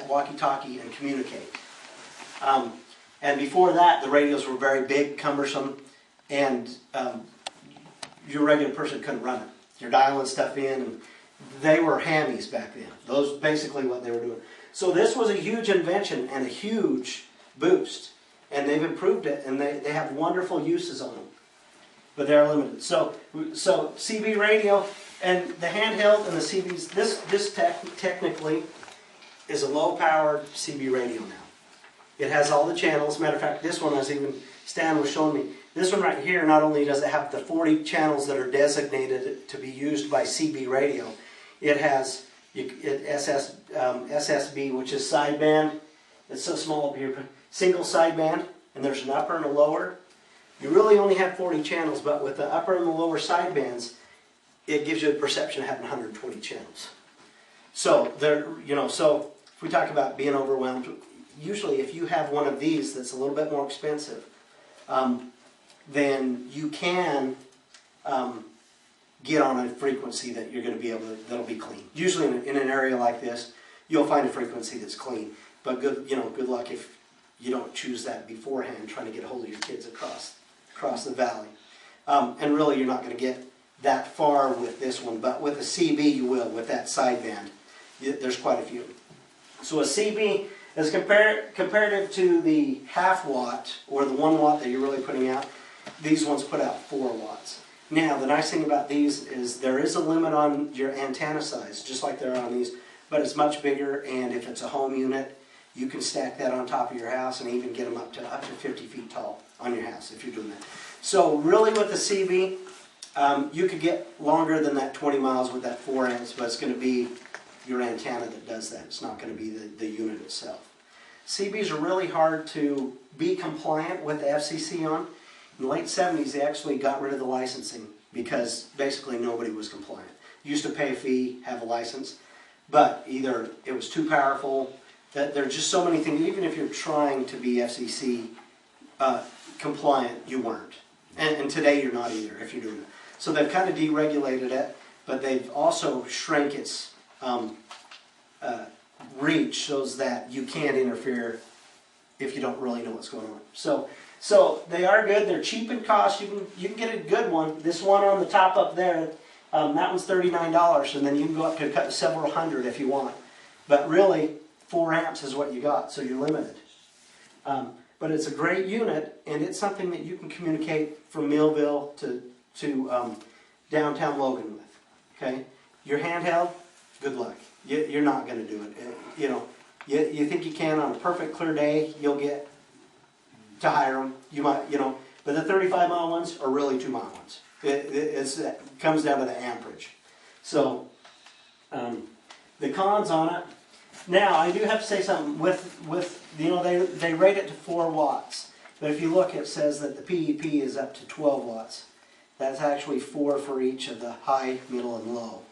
walkie-talkie and communicate. And before that, the radios were very big, cumbersome, and your regular person couldn't run it. You're dialing stuff in, and they were hammies back then. Those basically what they were doing. So this was a huge invention and a huge boost, and they've improved it, and they have wonderful uses on them, but they're limited. So CB radio and the handheld and the CBs. This technically is a low-powered CB radio now. It has all the channels. Matter of fact, this one, Stan was showing me, this one right here, not only does it have the 40 channels that are designated to be used by CB radio, it has SSB, which is sideband. It's so small up here, single sideband, and there's an upper and a lower. You really only have 40 channels, but with the upper and the lower sidebands, it gives you a perception of having 120 channels. So so if we talk about being overwhelmed, usually if you have one of these that's a little bit more expensive, then you can get on a frequency that you're going to be able to, that'll be clean. Usually in an area like this, you'll find a frequency that's clean. But good luck if you don't choose that beforehand, trying to get a hold of your kids across the valley. And really, you're not going to get that far with this one, but with a CB you will, with that sideband. There's quite a few. So a CB is comparative to the half watt or the 1 watt that you're really putting out. These ones put out 4 watts. Now, the nice thing about these is there is a limit on your antenna size, just like there are on these, but it's much bigger, and if it's a home unit, you can stack that on top of your house and even get them up to 50 feet tall on your house if you're doing that. So really with the CB, you could get longer than that 20 miles with that 4 amps, but it's going to be your antenna that does that. It's not going to be the unit itself. CBs are really hard to be compliant with the FCC on. In the late 70s, they actually got rid of the licensing because basically nobody was compliant. You used to pay a fee, have a license, but either it was too powerful, that there are just so many things. Even if you're trying to be FCC compliant, you weren't. And today you're not either if you're doing it. So they've kind of deregulated it, but they've also shrank its reach so that you can't interfere if you don't really know what's going on. So they are good. They're cheap in cost. You can get a good one. This one on the top up there, that one's $39, and then you can go up to several hundred if you want. But really, 4 amps is what you got, so you're limited. But it's a great unit, and it's something that you can communicate from Millville to downtown Logan with. Okay, your handheld, good luck. You're not going to do it. You think you can on a perfect clear day, you'll get to hire them. You might, but the 35-mile ones are really 2-mile ones. It comes down to the amperage. So the cons on it. Now I do have to say something with they rate it to 4 watts, but if you look, it says that the PEP is up to 12 watts. That's actually 4 for each of the high, middle, and low.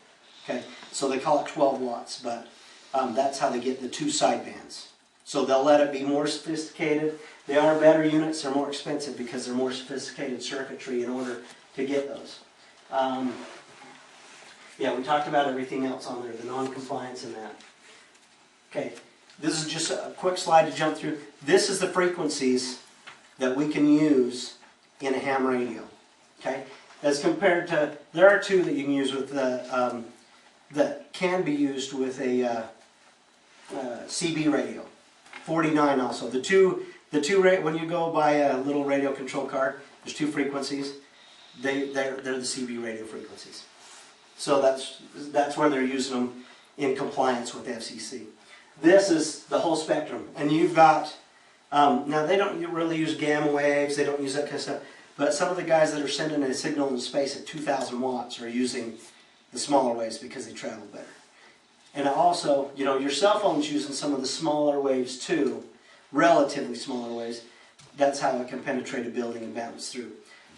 Okay, so they call it 12 watts, but that's how they get the 2 sidebands. So they'll let it be more sophisticated. They are better units. They're more expensive because they're more sophisticated circuitry in order to get those. Yeah, we talked about everything else on there, the non-compliance and that. Okay, this is just a quick slide to jump through. This is the frequencies that we can use in a ham radio. Okay, as compared to, there are 2 that you can use with the that can be used with a CB radio. 49 also. The two when you go buy a little radio control card, there's 2 frequencies. They're the CB radio frequencies. So that's where they're using them in compliance with FCC. This is the whole spectrum, and you've got, now they don't really use gamma waves, they don't use that kind of stuff, but some of the guys that are sending a signal into space at 2,000 watts are using the smaller waves because they travel better. And also, you know, your cell phone's using some of the smaller waves too, relatively smaller waves. That's how it can penetrate a building and bounce through.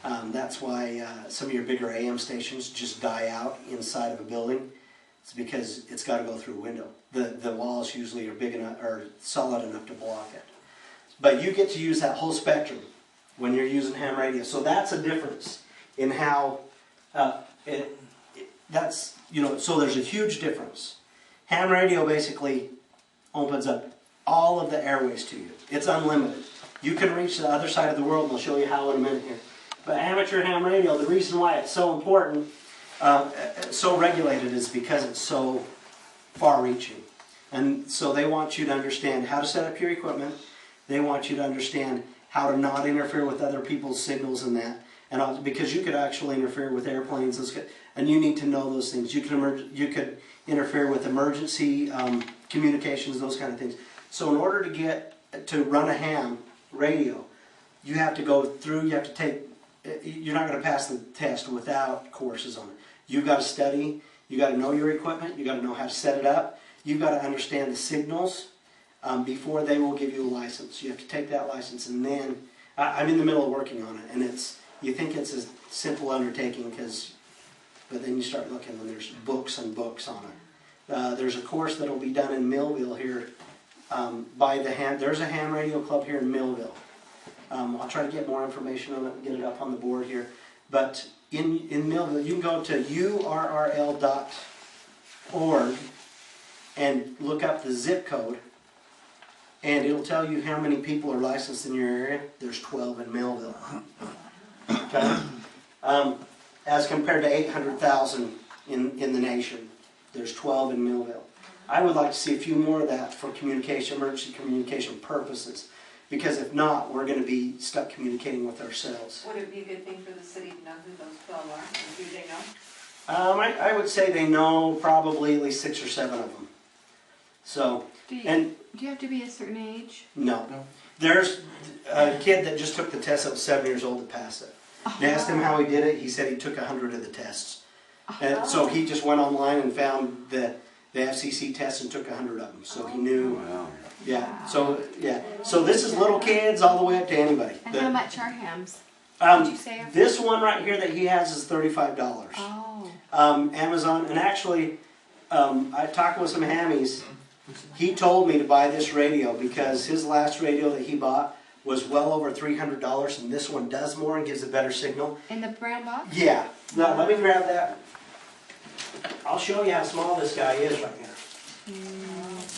That's why some of your bigger AM stations just die out inside of a building. It's because it's got to go through a window. The walls usually are big enough or solid enough to block it. But you get to use that whole spectrum when you're using ham radio. So that's a difference in how that's, you know, so there's a huge difference. Ham radio basically opens up all of the airways to you. It's unlimited. You can reach the other side of the world, and I'll show you how in a minute here. But amateur ham radio, the reason why it's so important, so regulated, is because it's so far-reaching. And so they want you to understand how to set up your equipment. They want you to understand how to not interfere with other people's signals and that. And because you could actually interfere with airplanes, and you need to know those things. You could interfere with emergency communications, those kind of things. So in order to get to run a ham radio, you have to go through, you have to take, you're not going to pass the test without courses on it. You've got to study, you've got to know your equipment, you've got to know how to set it up, you've got to understand the signals before they will give you a license. You have to take that license, and then, I'm in the middle of working on it, and you think it's a simple undertaking, but then you start looking and there's books and books on it. There's a course that will be done in Millville here there's a ham radio club here in Millville. I'll try to get more information on it and get it up on the board here. But in Millville, you can go to urrl.org and look up the zip code, and it'll tell you how many people are licensed in your area. There's 12 in Millville. Okay? As compared to 800,000 in the nation. There's 12 in Millville. I would like to see a few more of that for communication, emergency communication purposes. Because if not, we're going to be stuck communicating with ourselves. Would it be a good thing for the city to know who those 12 are? And do they know? I would say they know probably at least 6 or 7 of them. So, do you have to be a certain age? No. There's a kid that just took the test that was 7 years old to pass it. They asked him how he did it. He said he took 100 of the tests. And so he just went online and found the FCC tests and took 100 of them. So he knew. Wow. Yeah. So this is little kids all the way up to anybody. And how much are hams? Did you say? This one right here that he has is $35. Oh. Amazon, and actually, I talked with some hammies. He told me to buy this radio because his last radio that he bought was well over $300, and this one does more and gives a better signal. In the brown box? Yeah. Now, let me grab that. I'll show you how small this guy is right here.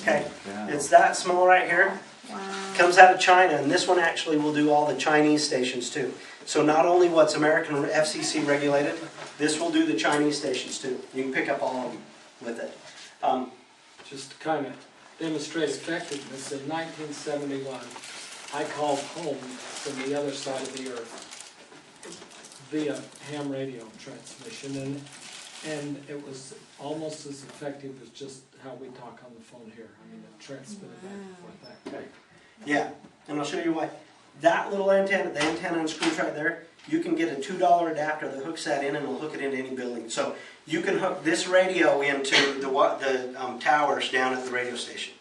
Okay. It's that small right here. Wow. Comes out of China, and this one actually will do all the Chinese stations too. So not only what's American FCC regulated, this will do the Chinese stations too. You can pick up all of them with it. Just to kind of demonstrate effectiveness, in 1971, I called home from the other side of the earth via ham radio transmission, and it was almost as effective as just how we talk on the phone here. I mean, it transmitted back and forth that way. Yeah, and I'll show you why. That little antenna, the antenna and screws right there, you can get a $2 adapter that hooks that in, and it'll hook it into any building. So you can hook this radio into the towers down at the radio station.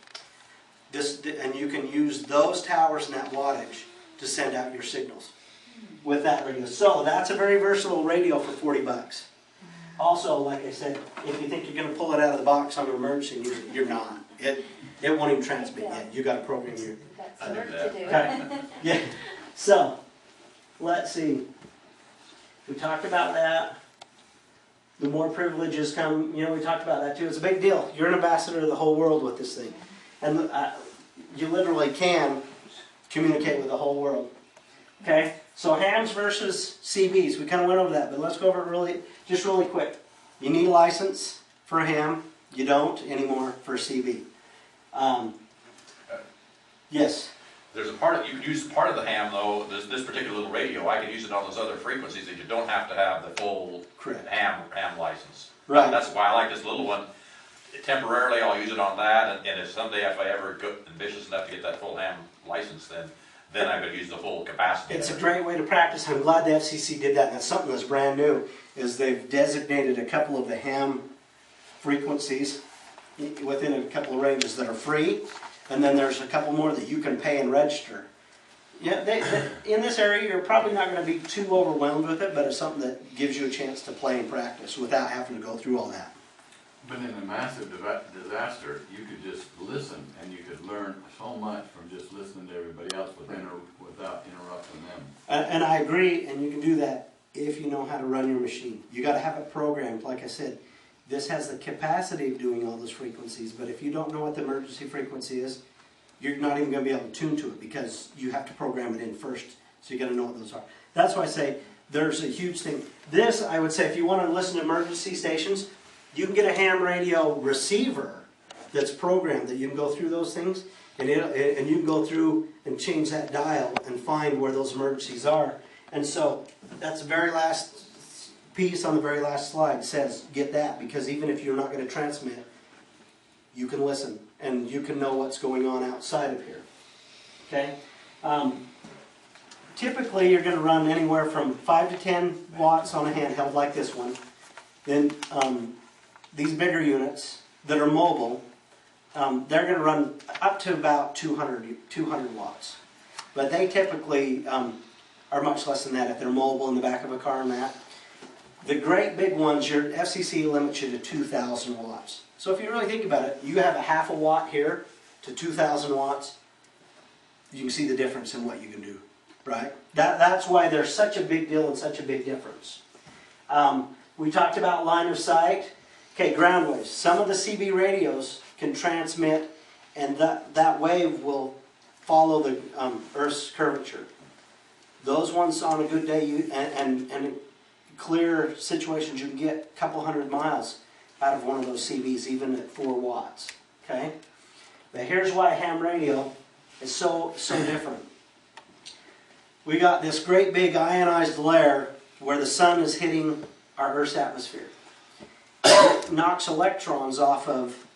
And you can use those towers and that wattage to send out your signals with that radio. So that's a very versatile radio for $40. Also, like I said, if you think you're going to pull it out of the box on an emergency and use it, you're not. It won't even transmit yet. You got to program your. That's work to do. Okay. Yeah. So, let's see. We talked about that. The more privileges come, we talked about that too. It's a big deal. You're an ambassador to the whole world with this thing. And you literally can communicate with the whole world. Okay? So hams versus CBs. We kind of went over that, but let's go over it really quick. You need a license for a ham. You don't anymore for a CB. Yes? There's a part of, you can use part of the ham though, this particular little radio, I can use it on those other frequencies that you don't have to have the full Correct. ham license. Right. That's why I like this little one. temporarily I'll use it on that, and if someday if I ever go ambitious enough to get that full ham license, then I could use the full capacity. It's a great way to practice. I'm glad the FCC did that. And that's something that's brand new, is they've designated a couple of the ham frequencies within a couple of ranges that are free, and then there's a couple more that you can pay and register. Yeah, in this area, you're probably not going to be too overwhelmed with it, but it's something that gives you a chance to play and practice without having to go through all that. But in a massive disaster, you could just listen, and you could learn so much from just listening to everybody else without interrupting them. And I agree, and you can do that if you know how to run your machine. You got to have it programmed. Like I said, this has the capacity of doing all those frequencies, but if you don't know what the emergency frequency is, you're not even going to be able to tune to it because you have to program it in first. So you got to know what those are. That's why I say there's a huge thing. This, I would say, if you want to listen to emergency stations, you can get a ham radio receiver that's programmed that you can go through those things, and you can go through and change that dial and find where those emergencies are. And so that's the very last piece on the very last slide says get that, because even if you're not going to transmit, you can listen and you can know what's going on outside of here. Okay? Typically you're going to run anywhere from 5 to 10 watts on a handheld like this one. Then these bigger units that are mobile, they're going to run up to about 200 watts. But they typically are much less than that if they're mobile in the back of a car and that. The great big ones, your FCC limits you to 2,000 watts. So if you really think about it, you have a half a watt here to 2,000 watts. You can see the difference in what you can do, right? That's why there's such a big deal and such a big difference. We talked about line of sight. Okay, ground waves. Some of the CB radios can transmit, and that wave will follow the Earth's curvature. Those ones on a good day, and in clear situations, you can get a couple hundred miles out of one of those CBs, even at 4 watts. Okay? But here's why ham radio is so different. We got this great big ionized layer where the sun is hitting our Earth's atmosphere. It knocks electrons off of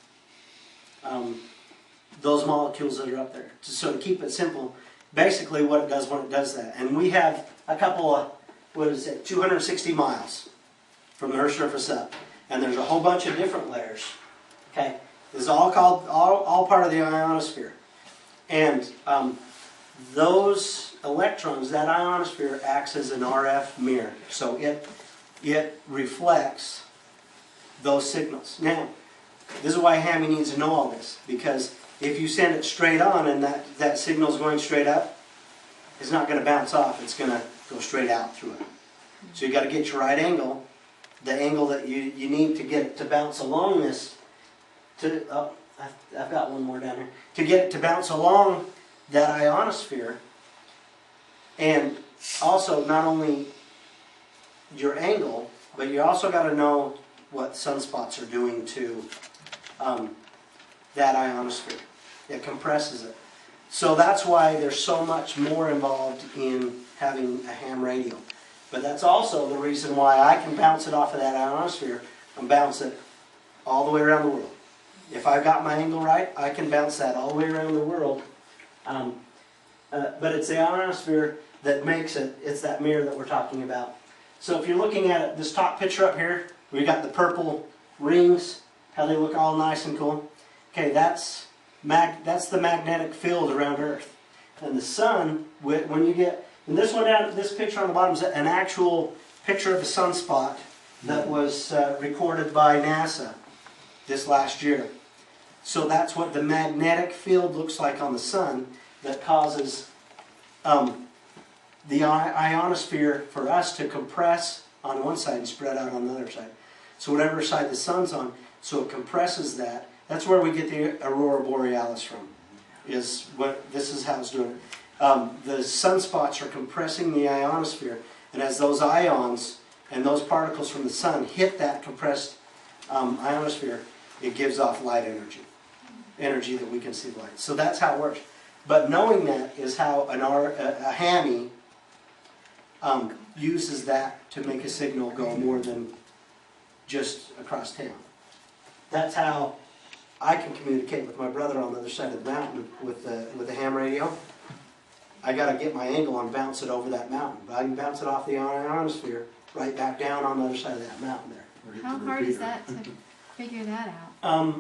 those molecules that are up there. So to keep it simple, basically what it does when it does that. And we have a couple of, 260 miles from the Earth's surface up. And there's a whole bunch of different layers. Okay? This is all called, all part of the ionosphere. And those electrons, that ionosphere acts as an RF mirror. So it reflects those signals. Now, this is why Hammy needs to know all this. Because if you send it straight on and that signal's going straight up, it's not going to bounce off. It's going to go straight out through it. So you got to get your right angle, the angle that you need to get it to bounce along this. I've got one more down here. To get it to bounce along that ionosphere, and also not only your angle, but you also got to know what sunspots are doing to that ionosphere. It compresses it. So that's why there's so much more involved in having a ham radio. But that's also the reason why I can bounce it off of that ionosphere and bounce it all the way around the world. If I've got my angle right, I can bounce that all the way around the world. But it's the ionosphere that makes it. It's that mirror that we're talking about. So if you're looking at it, this top picture up here, we got the purple rings, how they look all nice and cool. Okay, that's the magnetic field around Earth. And the sun, when you get, and this one down, this picture on the bottom is an actual picture of a sunspot that was recorded by NASA this last year. So that's what the magnetic field looks like on the sun that causes the ionosphere for us to compress on one side and spread out on the other side. So whatever side the sun's on, so it compresses that. That's where we get the aurora borealis from. This is how it's doing it. The sunspots are compressing the ionosphere, and as those ions and those particles from the sun hit that compressed ionosphere, it gives off light energy that we can see light. So that's how it works. But knowing that is how a hammy uses that to make a signal go more than just across town. That's how I can communicate with my brother on the other side of the mountain with the ham radio. I got to get my angle and bounce it over that mountain. But I can bounce it off the ionosphere right back down on the other side of that mountain there. How hard is that to figure that out?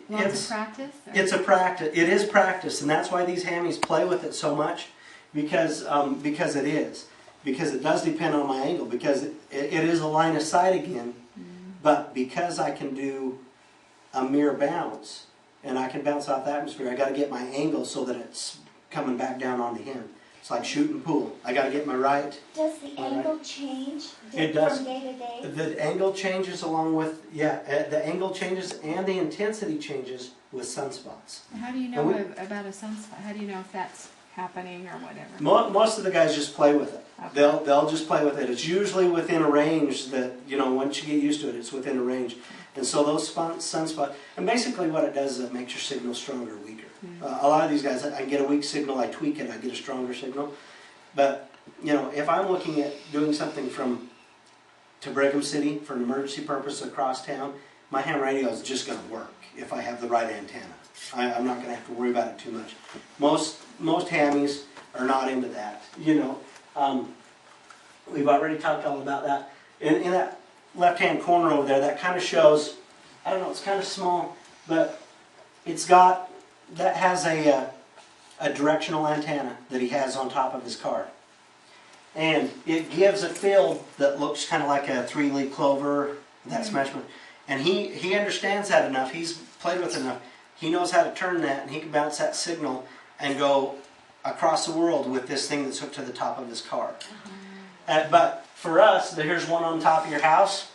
Lots of practice? Or? It's a practice. It is practice, and that's why these hammies play with it so much, because it is. Because it does depend on my angle, because it is a line of sight again, but because I can do a mere bounce, and I can bounce off the atmosphere, I got to get my angle so that it's coming back down onto him. It's like shooting pool. I got to get my right. Does the angle change It does. from day to day? The angle changes along with, the angle changes and the intensity changes with sunspots. How do you know about a sunspot? How do you know if that's happening or whatever? Most of the guys just play with it. Okay. They'll just play with it. It's usually within a range that, once you get used to it, it's within a range. And so those sunspots, and basically what it does is it makes your signal stronger or weaker. A lot of these guys, I get a weak signal, I tweak it, I get a stronger signal. But, if I'm looking at doing something to Brigham City for an emergency purpose across town, my ham radio is just going to work if I have the right antenna. I'm not going to have to worry about it too much. Most hammies are not into that. We've already talked all about that. In that left-hand corner over there, that kind of shows, I don't know, it's kind of small, but that has a directional antenna that he has on top of his car. And it gives a field that looks kind of like a 3-leaf clover, that smash. And he understands that enough, he's played with it enough, he knows how to turn that, and he can bounce that signal and go across the world with this thing that's hooked to the top of his car. But for us, here's one on top of your house,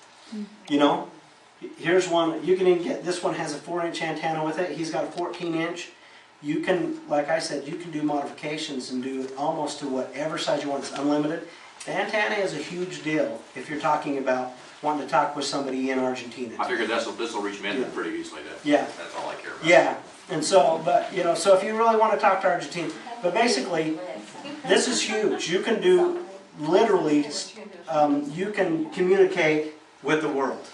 here's one, you can even get, this one has a 4-inch antenna with it, he's got a 14-inch. You can, like I said, you can do modifications and do it almost to whatever size you want. It's unlimited. The antenna is a huge deal if you're talking about wanting to talk with somebody in Argentina. I figured this will reach men pretty easily. Yeah. That's all I care about. Yeah. And so, but, so if you really want to talk to Argentina, but basically, this is huge. You can do, literally, you can communicate with the world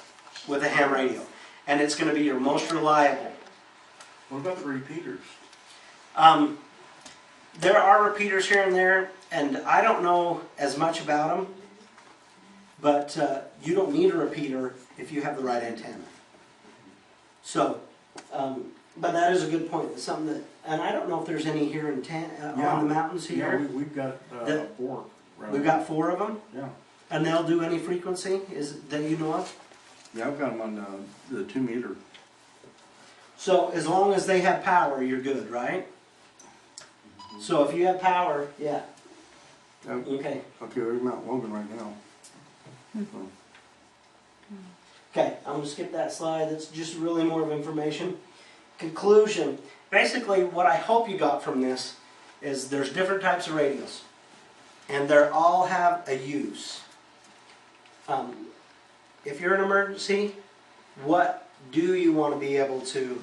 with a ham radio. And it's going to be your most reliable. What about the repeaters? There are repeaters here and there, and I don't know as much about them, but you don't need a repeater if you have the right antenna. So, but that is a good point. It's something that, and I don't know if there's any here in on the mountains here. Yeah, we've got 4. We've got 4 of them? Yeah. And they'll do any frequency that you know of? Yeah, I've got them on the 2-meter. So as long as they have power, you're good, right? So if you have power, yeah. Okay. Okay, we're in Mount Logan right now. Okay, I'm going to skip that slide. That's just really more of information. Conclusion. Basically, what I hope you got from this is there's different types of radios. And they all have a use. If you're in an emergency, what do you want to be able to,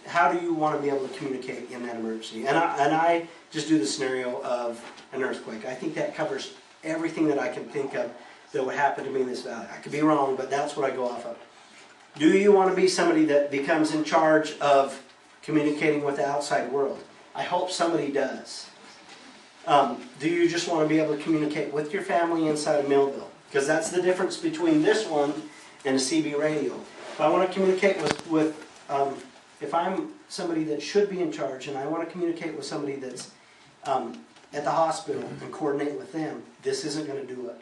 how do you want to be able to communicate in that emergency? And I just do the scenario of an earthquake. I think that covers everything that I can think of that would happen to me in this valley. I could be wrong, but that's what I go off of. Do you want to be somebody that becomes in charge of communicating with the outside world? I hope somebody does. Do you just want to be able to communicate with your family inside of Millville? Because that's the difference between this one and a CB radio. If I want to communicate if I'm somebody that should be in charge and I want to communicate with somebody that's at the hospital and coordinate with them, this isn't going to do it.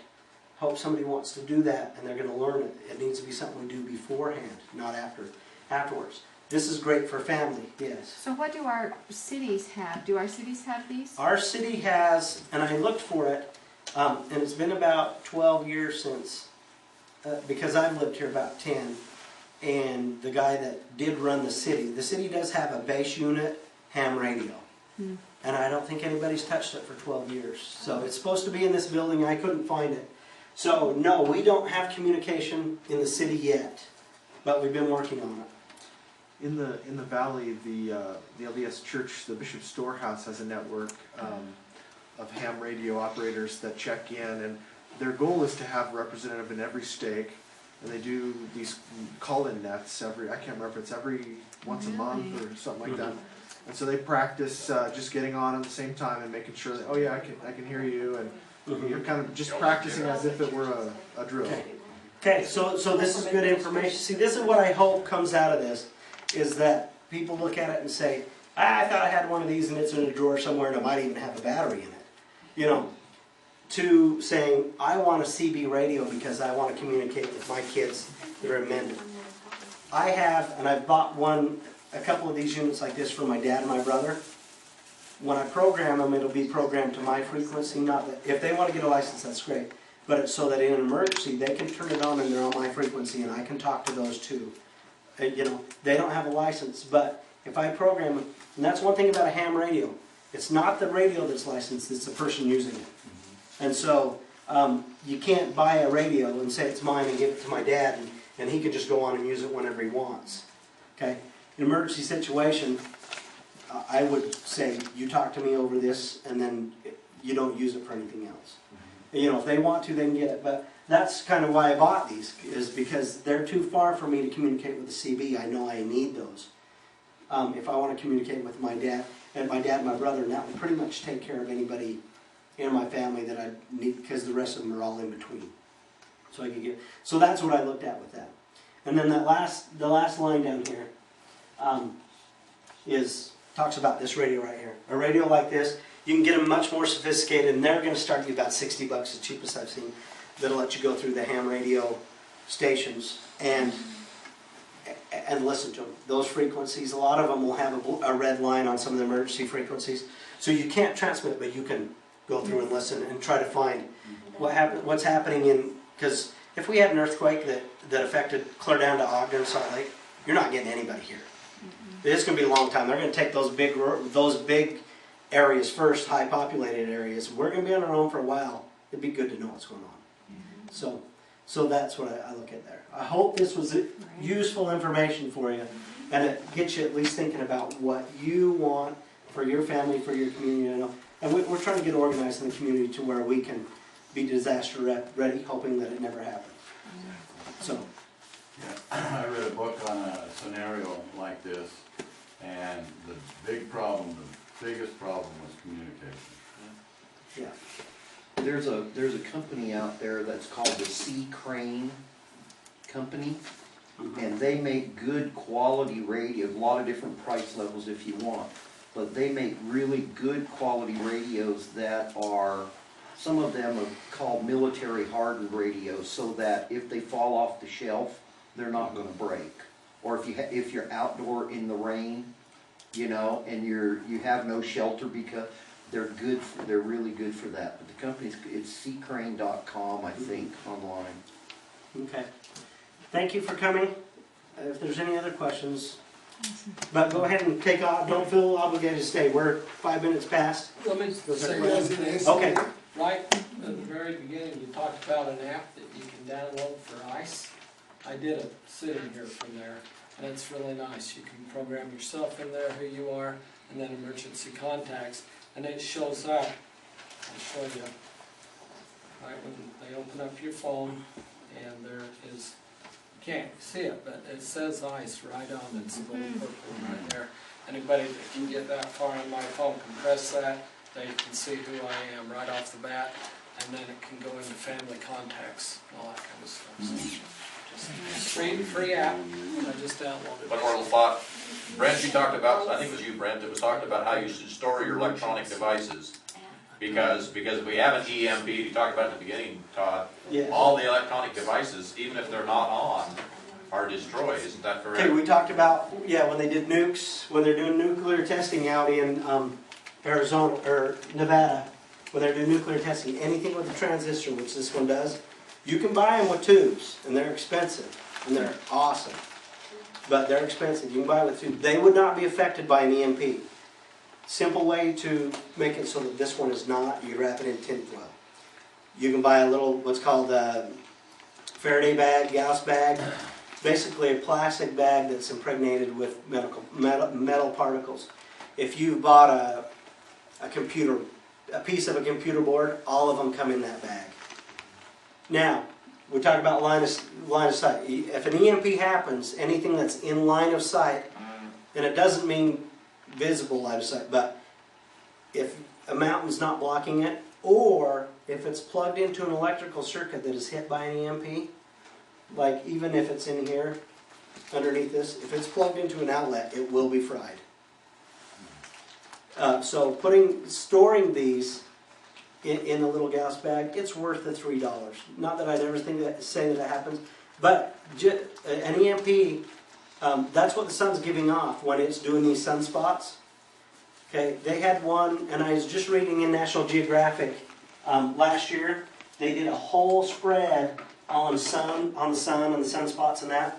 Hope somebody wants to do that and they're going to learn it. It needs to be something we do beforehand, not afterwards. This is great for family, yes. So what do our cities have? Do our cities have these? Our city has, and I looked for it, and it's been about 12 years since, because I've lived here about 10, and the guy that did run the city does have a base unit ham radio. And I don't think anybody's touched it for 12 years. So it's supposed to be in this building, I couldn't find it. So no, we don't have communication in the city yet, but we've been working on it. In the valley, the LDS Church, the Bishop's Storehouse, has a network of ham radio operators that check in, and their goal is to have a representative in every stake and they do these call-in nets every, I can't remember if it's every once a month or something like that. And so they practice just getting on at the same time and making sure that, oh yeah, I can hear you, and you're kind of just practicing as if it were a drill. Okay, so this is good information. See, this is what I hope comes out of this, is that people look at it and say, I thought I had one of these and it's in a drawer somewhere and it might even have a battery in it. You know, to saying, I want a CB radio because I want to communicate with my kids that are in Mendon. I have, and I've bought a couple of these units like this for my dad and my brother. When I program them, it'll be programmed to my frequency. Not that, if they want to get a license, that's great. But it's so that in an emergency, they can turn it on and they're on my frequency and I can talk to those too. You know, they don't have a license, but if I program them, and that's one thing about a ham radio. It's not the radio that's licensed, it's the person using it. And so, you can't buy a radio and say it's mine and give it to my dad and he can just go on and use it whenever he wants. Okay? In an emergency situation, I would say you talk to me over this and then you don't use it for anything else. You know, if they want to, they can get it. But that's kind of why I bought these, is because they're too far for me to communicate with the CB. I know I need those. If I want to communicate with my dad and my brother, and that would pretty much take care of anybody in my family that I need, because the rest of them are all in between. So I could get. So that's what I looked at with that. And then the last line down here talks about this radio right here. A radio like this, you can get them much more sophisticated, and they're going to start you about $60, the cheapest I've seen. That'll let you go through the ham radio stations and listen to them. Those frequencies, a lot of them will have a red line on some of the emergency frequencies, so you can't transmit, but you can go through and listen and try to find what's happening in. Because if we had an earthquake that affected clear down to Ogden and Salt Lake, you're not getting anybody here. It's going to be a long time. They're going to take those big areas first, high populated areas. We're going to be on our own for a while. It'd be good to know what's going on. So that's what I look at there. I hope this was useful information for you, and it gets you at least thinking about what you want for your family, for your community. You know? And we're trying to get organized in the community to where we can be disaster ready, hoping that it never happens. So. Yeah, I read a book on a scenario like this, and the biggest problem was communication. Yeah. There's a company out there that's called the Sea Crane Company, and they make good quality radio, a lot of different price levels if you want, but they make really good quality radios that are, some of them are called military hardened radios, so that if they fall off the shelf, they're not going to break. Or if you're outdoor in the rain, you know, and you have no shelter, because they're really good for that. But the company's, it's seacrane.com, I think, online. Okay. Thank you for coming. If there's any other questions, but go ahead and take off. Don't feel obligated to stay. We're 5 minutes past. Let me say this. Okay. Right at the very beginning, you talked about an app that you can download for ICE. I did a sit-in here from there, and it's really nice. You can program yourself in there, who you are, and then emergency contacts, and it shows up. I'll show you. Right when they open up your phone, and there is, you can't see it, but it says ICE right on it. It's a little purple right there. Anybody that can get that far on my phone can press that. They can see who I am right off the bat, and then it can go into family contacts and all that kind of stuff. So just free app. I just downloaded it. One more little thought. Brent, you talked about, I think it was you, Brent, that was talking about how you should store your electronic devices. Because we have an EMP, you talked about at the beginning, Todd. Yeah. All the electronic devices, even if they're not on, are destroyed. Isn't that correct? Okay, we talked about, when they did nukes, when they're doing nuclear testing out in Arizona or Nevada, when they're doing nuclear testing, anything with a transistor, which this one does, you can buy them with tubes, and they're expensive, and they're awesome. But they're expensive. You can buy it with tubes. They would not be affected by an EMP. Simple way to make it so that this one is not, you wrap it in tinfoil. You can buy a little, what's called a Faraday bag, Gauss bag, basically a plastic bag that's impregnated with metal particles. If you bought a piece of a computer board, all of them come in that bag. Now, we talk about line of sight. If an EMP happens, anything that's in line of sight, and it doesn't mean visible line of sight, but if a mountain's not blocking it, or if it's plugged into an electrical circuit that is hit by an EMP, like even if it's in here, underneath this, if it's plugged into an outlet, it will be fried. So storing these in a little gas bag, it's worth the $3. Not that I'd ever say that it happens, but an EMP, that's what the sun's giving off when it's doing these sunspots. Okay, they had one, and I was just reading in National Geographic last year. They did a whole spread on the sun and the sunspots and that.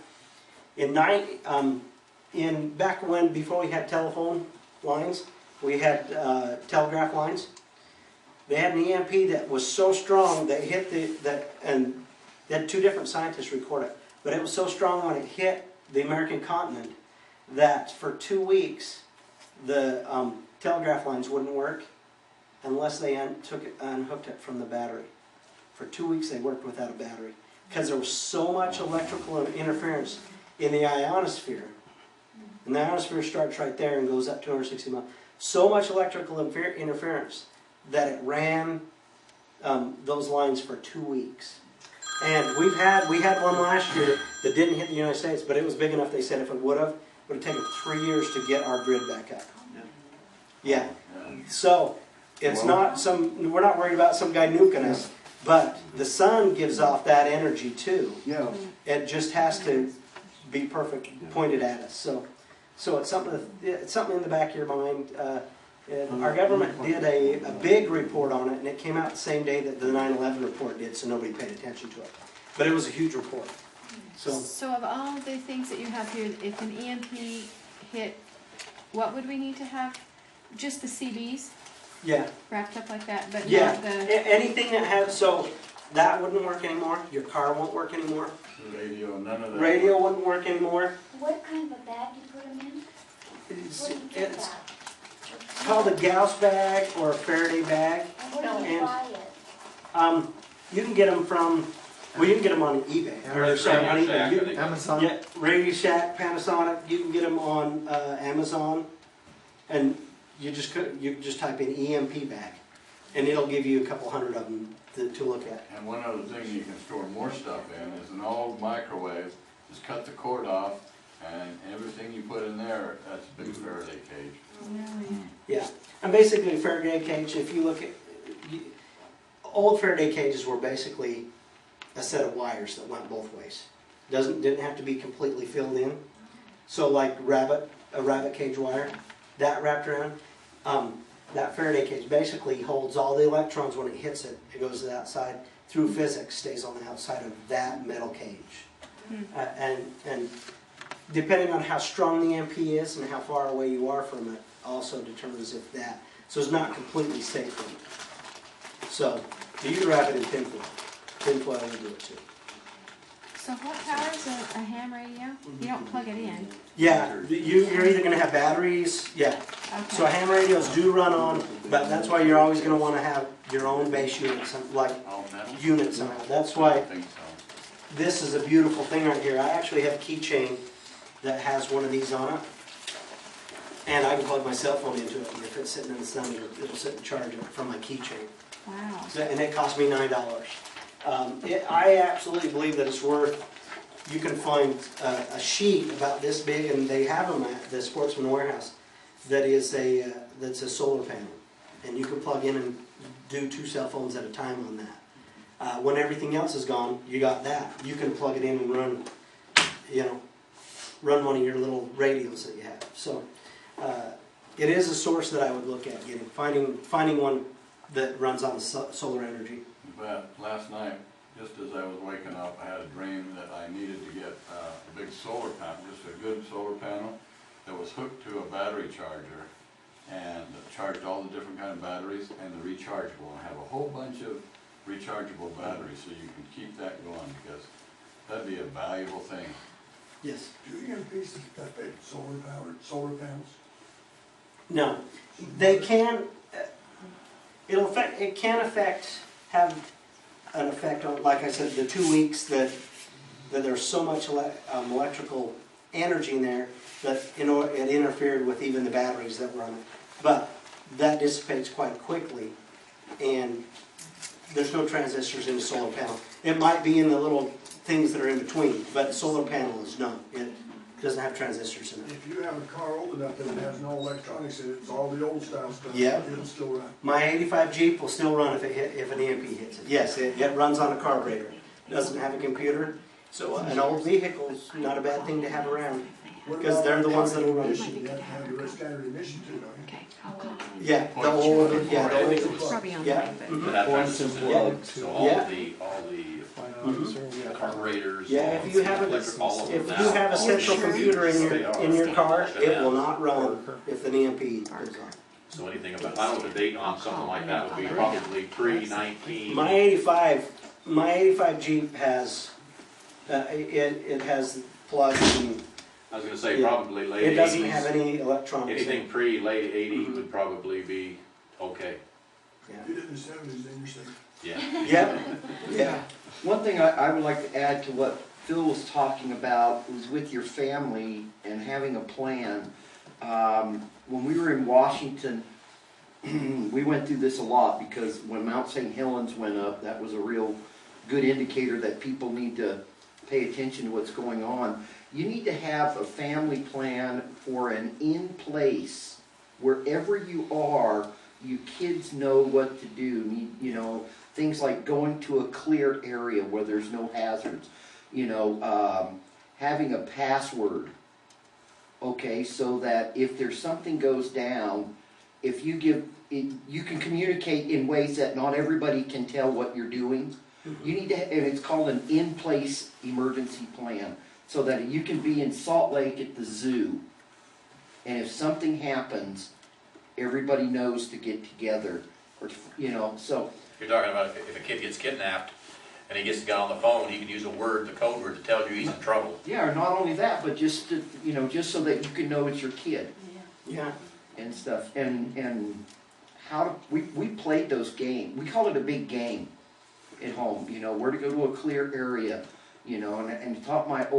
Back when, before we had telephone lines, we had telegraph lines. They had an EMP that was so strong that it hit and they had 2 different scientists record it. But it was so strong when it hit the American continent that for 2 weeks the telegraph lines wouldn't work unless they unhooked it from the battery. For 2 weeks they worked without a battery because there was so much electrical interference in the ionosphere. And the ionosphere starts right there and goes up 260 miles. So much electrical interference that it ran those lines for 2 weeks. And we had one last year that didn't hit the United States, but it was big enough. They said if it would have taken 3 years to get our grid back up. Yeah. So it's we're not worried about some guy nuking us, but the sun gives off that energy too. Yeah. It just has to be perfect, pointed at us. So it's something in the back of your mind. Our government did a big report on it, and it came out the same day that the 9/11 report did, so nobody paid attention to it. But it was a huge report. So of all the things that you have here, if an EMP hit, what would we need to have? Just the CDs? Yeah. Wrapped up like that, but Yeah. not the... Anything that had, so that wouldn't work anymore. Your car won't work anymore. Radio, none of that. Radio wouldn't work anymore. What kind of a bag do you put them in? What do you get It's that? called a Gauss bag or a Faraday bag. And where do you buy it? You can get them you can get them on eBay. Or sorry, on Radio Shack, I eBay. think. Amazon. Yeah, Radio Shack, Panasonic. You can get them on Amazon, and you just type in EMP bag, and it'll give you a couple hundred of them to look at. And one other thing you can store more stuff in is an old microwave. Just cut the cord off, and everything you put in there, that's a big Faraday cage. Really? Yeah, and basically a Faraday cage, if you look at, old Faraday cages were basically a set of wires that went both ways. Didn't have to be completely filled in. So like a rabbit cage wire, that wrapped around, that Faraday cage basically holds all the electrons when it hits it. It goes to the outside, through physics, stays on the outside of that metal cage. And depending on how strong the EMP is and how far away you are from it, also determines if that. So it's not completely safe from it. So you can wrap it in tinfoil. Tinfoil will do it too. So what powers a ham radio? You don't plug it in. Yeah, you're either going to have batteries. Yeah. Okay. So ham radios do run on, but that's why you're always going to want to have your own base units, like All metal? units somehow. That's I why don't think so. this is a beautiful thing right here. I actually have a keychain that has one of these on it. And I can plug my cell phone into it, and if it's sitting in the sun, it'll sit and charge it from my keychain. Wow. And it cost me $9. I absolutely believe that it's worth. You can find a sheet about this big, and they have them at the Sportsman Warehouse. That is that's a solar panel, and you can plug in and do 2 cell phones at a time on that. When everything else is gone, you got that. You can plug it in and run one of your little radios that you have. So it is a source that I would look at getting, finding one that runs on solar energy. But last night, just as I was waking up, I had a dream that I needed to get a big solar panel, just a good solar panel that was hooked to a battery charger and charged all the different kind of batteries and the rechargeable. I have a whole bunch of rechargeable batteries so you can keep that going because that'd be a valuable thing. Yes. Do EMPs affect solar panels? No, they can. It can affect have an effect on, like I said, the 2 weeks that there's so much electrical energy in there that it interfered with even the batteries that were on it. But that dissipates quite quickly, and there's no transistors in the solar panel. It might be in the little things that are in between, but the solar panel is not. It doesn't have transistors in it. If you have a car old enough that it has no electronics in it, it's all the old style stuff. Yeah. It'll still run. My 85 Jeep will still run if an EMP hits it. Yes, it runs on a carburetor. Doesn't have a computer. So an old vehicle is not a bad thing to have around, because they're the ones that will run. You have to have the standard emission too, don't you? Okay, I'll call him. Yeah, the old, yeah, the old. Probably Yeah. online, but. Mhm. That transistors in it, so all Yeah. the Mhm. carburetors. Yeah, if you have all of them if now. you have a central computer in your car, Shut it down. will not run if an EMP goes on. So anything about, I don't know what the date on something like that would be, probably pre-19. My 85 Jeep has, it has plugs and I was gonna say Yeah. probably late 80s. it doesn't have any electronics. in it. Anything pre-late 80 would probably be okay. Yeah. If you did it in the seventies, then you're safe. Yeah. Yep, yeah. One thing I would like to add to what Phill was talking about was with your family and having a plan. When we were in Washington, we went through this a lot because when Mount St. Helens went up, that was a real good indicator that people need to pay attention to what's going on. You need to have a family plan for an in place wherever you are. You kids know what to do. You know, things like going to a clear area where there's no hazards. You know, having a password. Okay, so that if there's something goes down, if you give, you can communicate in ways that not everybody can tell what you're doing. You need to, and it's called an in-place emergency plan, so that you can be in Salt Lake at the zoo, and if something happens, everybody knows to get together, or you know. So You're talking about if a kid gets kidnapped and he gets to get on the phone, he can use a word, the code word, to tell you he's in trouble. yeah, not only that, but just to, you know, just so that you can know it's your kid. Yeah. And stuff, and how to, we played those games. We call it a big game at home. You know, where to go to a clear area. You know, and taught the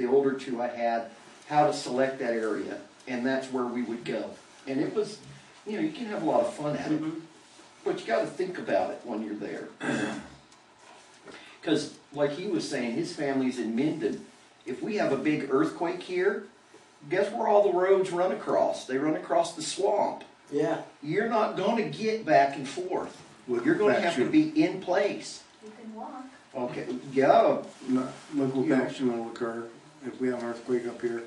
older two I had how to select that area, and that's where we would go. And it was, you know, you can have a lot of fun at it, but you got to think about it when you're there. Because, like he was saying, his family's in Minden. If we have a big earthquake here, guess where all the roads run across? They run across the swamp. Yeah. You're not going to get back and forth. You're going to have to be in place. You can walk. Okay, yeah. Liquefaction will occur. If we have an earthquake up here,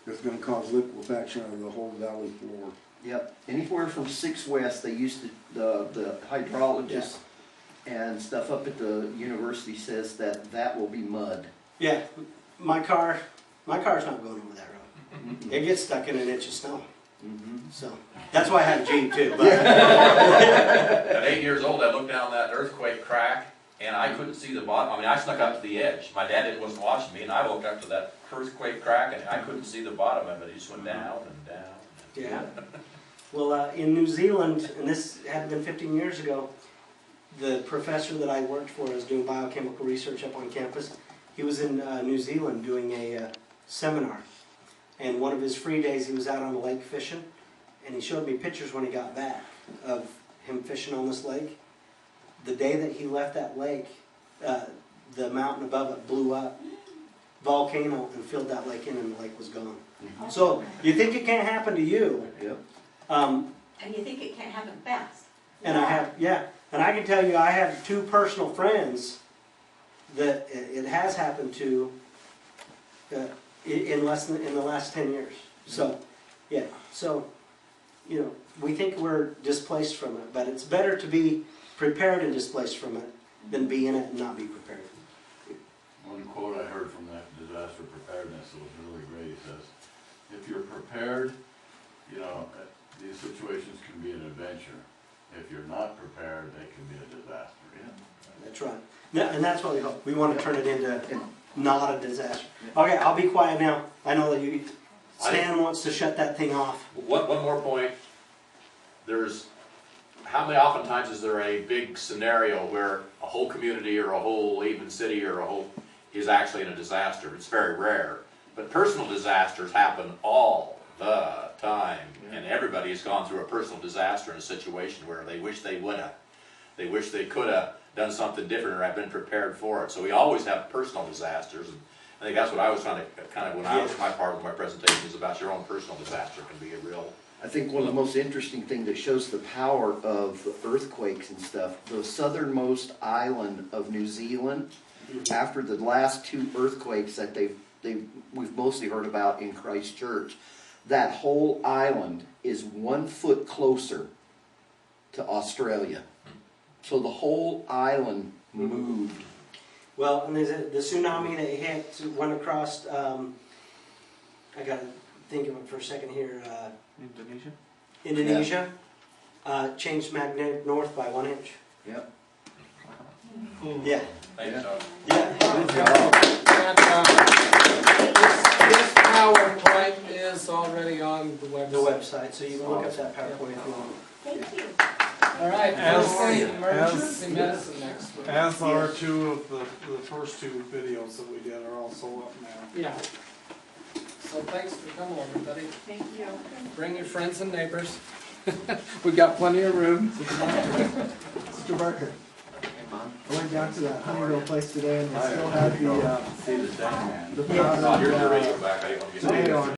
it's gonna cause liquefaction of the whole valley floor. Yep. Anywhere from 6 West, they used to, the hydrologists and stuff up at the university says that will be mud. Yeah, my car's not going over that road. It gets stuck in an inch of snow. So that's why I have a Jeep too. But At 8 years old, I looked down that earthquake crack and I couldn't see the bottom. I mean, I snuck up to the edge. My dad wasn't watching me, and I looked up to that earthquake crack and I couldn't see the bottom of it. It just went down and down. yeah. Well, in New Zealand, and this had been 15 years ago, the professor that I worked for was doing biochemical research up on campus. He was in New Zealand doing a seminar. And one of his free days, he was out on the lake fishing. And he showed me pictures when he got back of him fishing on this lake. The day that he left that lake, the mountain above it blew up, volcano, and filled that lake in, and the lake was gone. So you think it can't happen to you? Yep. And you think it can't happen fast. And and I can tell you, I have 2 personal friends that it has happened to in the last 10 years. So, yeah. So, you know, we think we're displaced from it, but it's better to be prepared and displaced from it than be in it and not be prepared. One quote I heard from that disaster preparedness was really great. He says, if you're prepared, you know, these situations can be an adventure. If you're not prepared, they can be a disaster. Yeah. That's right. And that's what we hope. We want to turn it into not a disaster. Okay, I'll be quiet now. I know that Stan wants to shut that thing off. One more point. There's how many oftentimes is there a big scenario where a whole community or a whole even city or a whole is actually in a disaster? It's very rare. But personal disasters happen all the time. And everybody has gone through a personal disaster in a situation where they wish they would have. They wish they could have done something different or have been prepared for it. So we always have personal disasters. And I think that's what I was trying to kind of, when I was, my part of my presentation is about your own personal disaster can be a real. I think one of the most interesting things that shows the power of earthquakes and stuff, the southernmost island of New Zealand, after the last 2 earthquakes that we've mostly heard about in Christchurch, that whole island is 1 foot closer to Australia. So the whole island moved. Well, and the tsunami that hit went across, I got to think of it for a second here, Indonesia, changed magnetic north by 1 inch. Yep. Yeah. Thank you, Todd. Yeah. Good job. And this PowerPoint is already on the website. The website, so you can look up that PowerPoint if you want. Thank you. All right, As- emergency medicine next week. As are 2 of the first 2 videos that we did are also up now. Yeah. So thanks for coming, everybody. Thank you. Bring your friends and neighbors. We've got plenty of room. Mr. Barker, I went down to that Honeyville place today and they still had See the thing, man. the powder, Here's your radio back. I didn't want to get tomato on